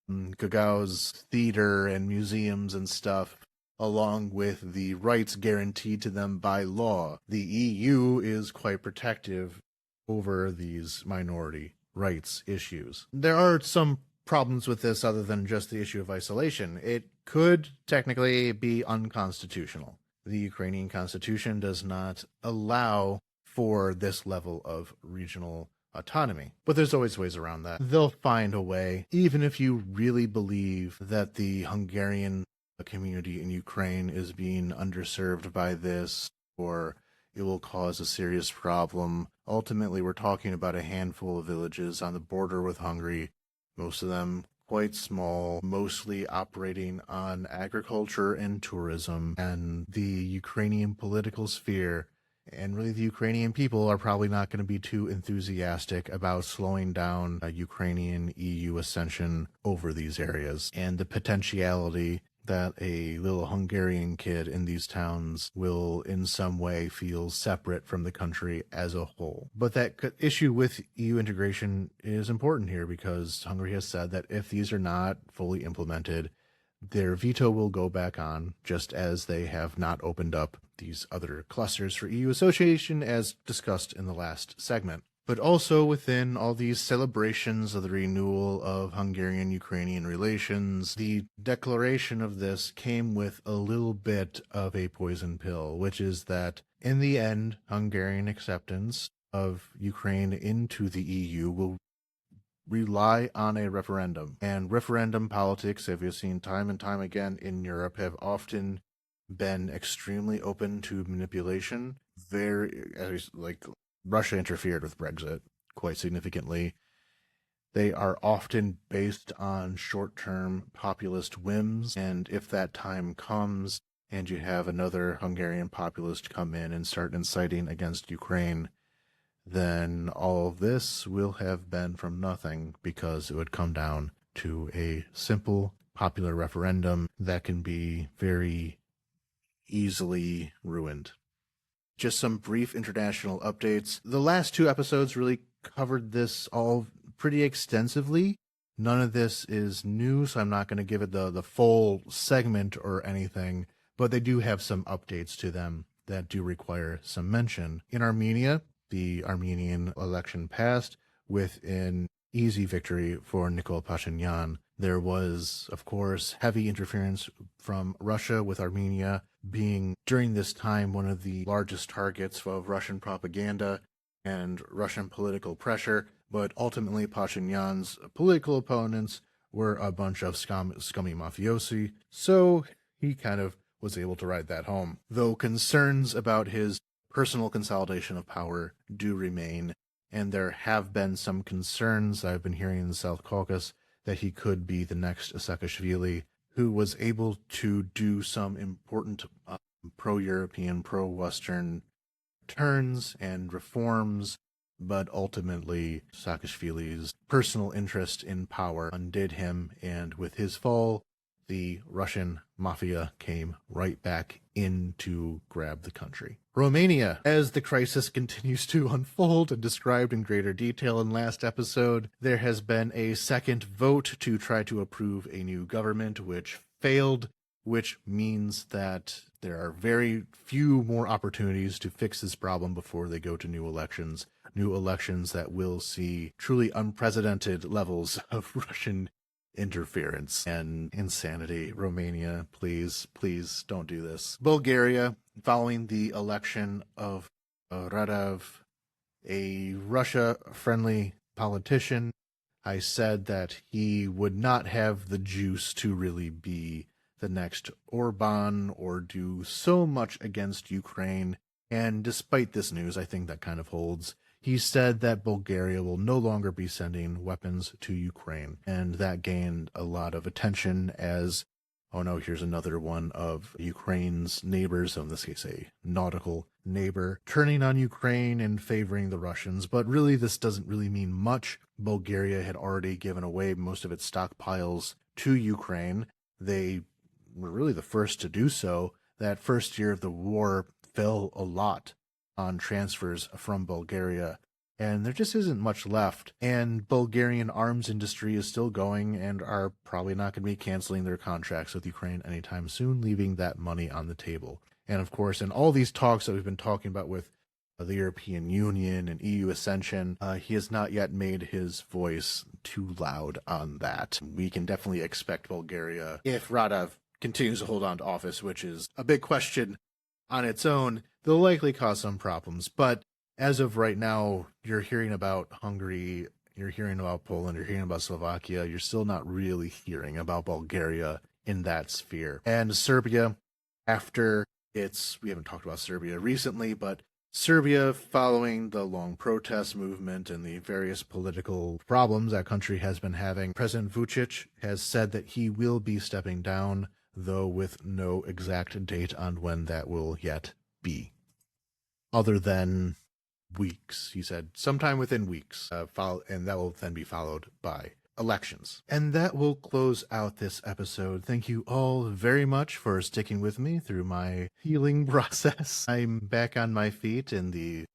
Gagauz's theater and museums and stuff, along with the rights guaranteed to them by law. The EU is quite protective over these minority rights issues. There are some problems with this other than just the issue of isolation. It could technically be unconstitutional. The Ukrainian constitution does not allow for this level of regional autonomy. But there's always ways around that. They'll find a way, even if you really believe that the Hungarian community in Ukraine is being underserved by this, or it will cause a serious problem. Ultimately, we're talking about a handful of villages on the border with Hungary, most of them quite small, mostly operating on agriculture and tourism, and the Ukrainian political sphere and really the Ukrainian people are probably not going to be too enthusiastic about slowing down a Ukrainian EU ascension over these areas, and the potentiality that a little Hungarian kid in these towns will in some way feel separate from the country as a whole. But that issue with EU integration is important here because Hungary has said that if these are not fully implemented, their veto will go back on, just as they have not opened up these other clusters for EU association as discussed in the last segment. But also within all these celebrations of the renewal of Hungarian-Ukrainian relations, the declaration of this came with a little bit of a poison pill, which is that in the end, Hungarian acceptance of Ukraine into the EU will rely on a referendum. And referendum politics, as we've seen time and time again in Europe, have often been extremely open to manipulation. Like Russia interfered with Brexit quite significantly. They are often based on short-term populist whims, and if that time comes and you have another Hungarian populist come in and start inciting against Ukraine, then all of this will have been from nothing because it would come down to a simple popular referendum that can be very easily ruined. Just some brief international updates. The last two episodes really covered this all pretty extensively. None of this is new, so I'm not going to give it the full segment or anything, but they do have some updates to them that do require some mention. In Armenia, the Armenian election passed with an easy victory for Nikol Pashinyan. There was, of course, heavy interference from Russia, with Armenia being, during this time, one of the largest targets of Russian propaganda and Russian political pressure, but ultimately Pashinyan's political opponents were a bunch of scummy mafiosi, so he kind of was able to ride that home. Though concerns about his personal consolidation of power do remain, and there have been some concerns I've been hearing in the South Caucasus that he could be the next Saakashvili, who was able to do some important pro-European, pro-Western turns and reforms, but ultimately Saakashvili's personal interest in power undid him, and with his fall, the Russian mafia came right back in to grab the country. Romania, as the crisis continues to unfold and described in greater detail in last episode, there has been a second vote to try to approve a new government, which failed, which means that there are very few more opportunities to fix this problem before they go to new elections that will see truly unprecedented levels of Russian interference and insanity. Romania, please don't do this. Bulgaria, following the election of Radev, a Russia-friendly politician, I said that he would not have the juice to really be the next Orban or do so much against Ukraine, and despite this news, I think that kind of holds. He said that Bulgaria will no longer be sending weapons to Ukraine, and that gained a lot of attention as oh no, here's another one of Ukraine's neighbors, so in this case a nautical neighbor, turning on Ukraine and favoring the Russians. But really, this doesn't really mean much. Bulgaria had already given away most of its stockpiles to Ukraine. They were really the first to do so. That first year of the war fell a lot on transfers from Bulgaria, and there just isn't much left. And Bulgarian arms industry is still going and are probably not going to be canceling their contracts with Ukraine anytime soon, leaving that money on the table. And of course, in all these talks that we've been talking about with the European Union and EU accession, he has not yet made his voice too loud on that. We can definitely expect Bulgaria, if Radev continues to hold on to office, which is a big question on its own, they'll likely cause some problems. But as of right now, you're hearing about Hungary, you're hearing about Poland, you're hearing about Slovakia, you're still not really hearing about Bulgaria in that sphere. And Serbia, after we haven't talked about Serbia recently, but Serbia, following the long protest movement and the various political problems that country has been having, President Vučić has said that he will be stepping down, though with no exact date on when that will yet be. Other than weeks, he said, sometime within weeks, and that will then be followed by elections. And that will close out this episode. Thank you all very much for sticking with me through my healing process. I'm back on my feet in the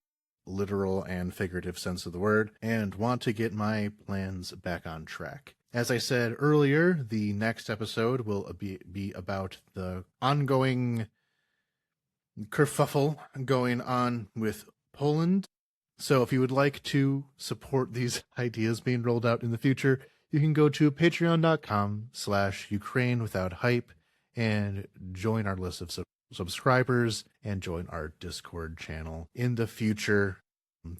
literal and figurative sense of the word, and want to get my plans back on track. As I said earlier, the next episode will be about the ongoing kerfuffle going on with Poland. So if you would like to support these ideas being rolled out in the future, you can go to patreon.com/UkraineWithoutHype and join our list of subscribers and join our Discord channel in the future.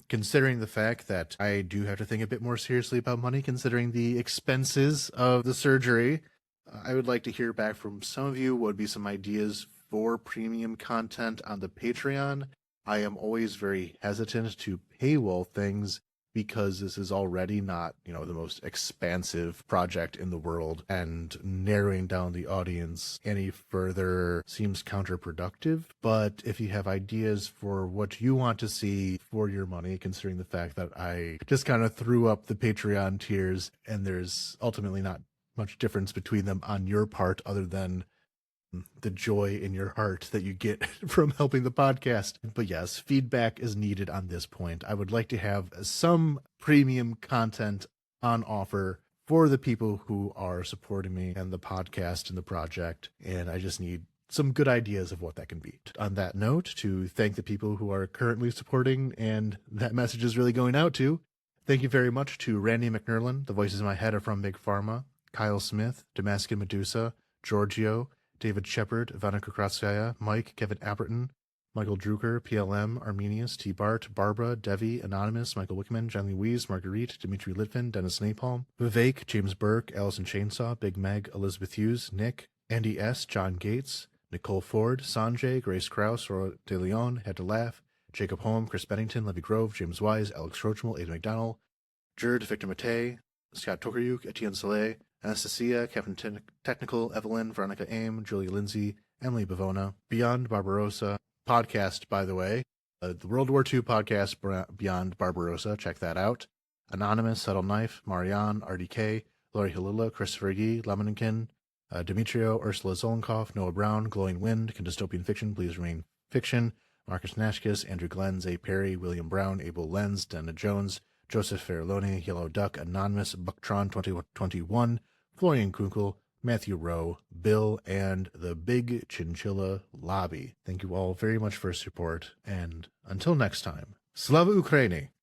Considering the fact that I do have to think a bit more seriously about money, considering the expenses of the surgery, I would like to hear back from some of you what would be some ideas for premium content on the Patreon. I am always very hesitant to paywall things because this is already not, the most expansive project in the world, and narrowing down the audience any further seems counterproductive. But if you have ideas for what you want to see for your money, considering the fact that I just kind of threw up the Patreon tiers and there's ultimately not much difference between them on your part other than the joy in your heart that you get from helping the podcast. But yes, feedback is needed on this point. I would like to have some premium content on offer for the people who are supporting me and the podcast and the project, and I just need some good ideas of what that can be. On that note, to thank the people who are currently supporting, and that message is really going out to, thank you very much to Randy McNerlin, the voices in my head are from Big Pharma, Kyle Smith, Damascus Medusa, Giorgio, David Shepard, Ivana Kukratskaya, Mike, Kevin Apperton, Michael Drucker, PLM, Arminius, T. Bart, Barbara, Devi, Anonymous, Michael Wickman, John Louise, Marguerite, Dimitri Litvin, Dennis Napalm, Vivek, James Burke, Allison Chainsaw, Big Meg, Elizabeth Hughes, Nick, Andy S., John Gates, Nicole Ford, Sanjay, Grace Krause, Rora De Leon, Had to Laugh, Jacob Holm, Chris Bennington, Levy Grove, James Wise, Alex Rochmal, Ada McDonald, Jerd, Victor Matei, Scott Tokaryuk, Etienne Soleil, Anastasia, Captain Technical, Evelyn, Veronica Aim, Julia Lindsay, Emily Bavona, Beyond Barbarossa, podcast, by the way, the World War II podcast, Beyond Barbarossa, check that out. Anonymous, Subtle Knife, Marianne, RDK, Lori Halila, Christopher Yee, Lemonkin, Demetrio, Ursula Zolenkoff, Noah Brown, Glowing Wind, Can Dystopian Fiction Please Remain Fiction, Marcus Nashkis, Andrew Glenn, Zay Perry, William Brown, Abel Lenz, Dana Jones, Joseph Faralloni, Yellow Duck, Anonymous, Bucktron 2021, Florian Kunkel, Matthew Rowe, Bill, and the Big Chinchilla Lobby. Thank you all very much for your support, and until next time, Slava Ukraini!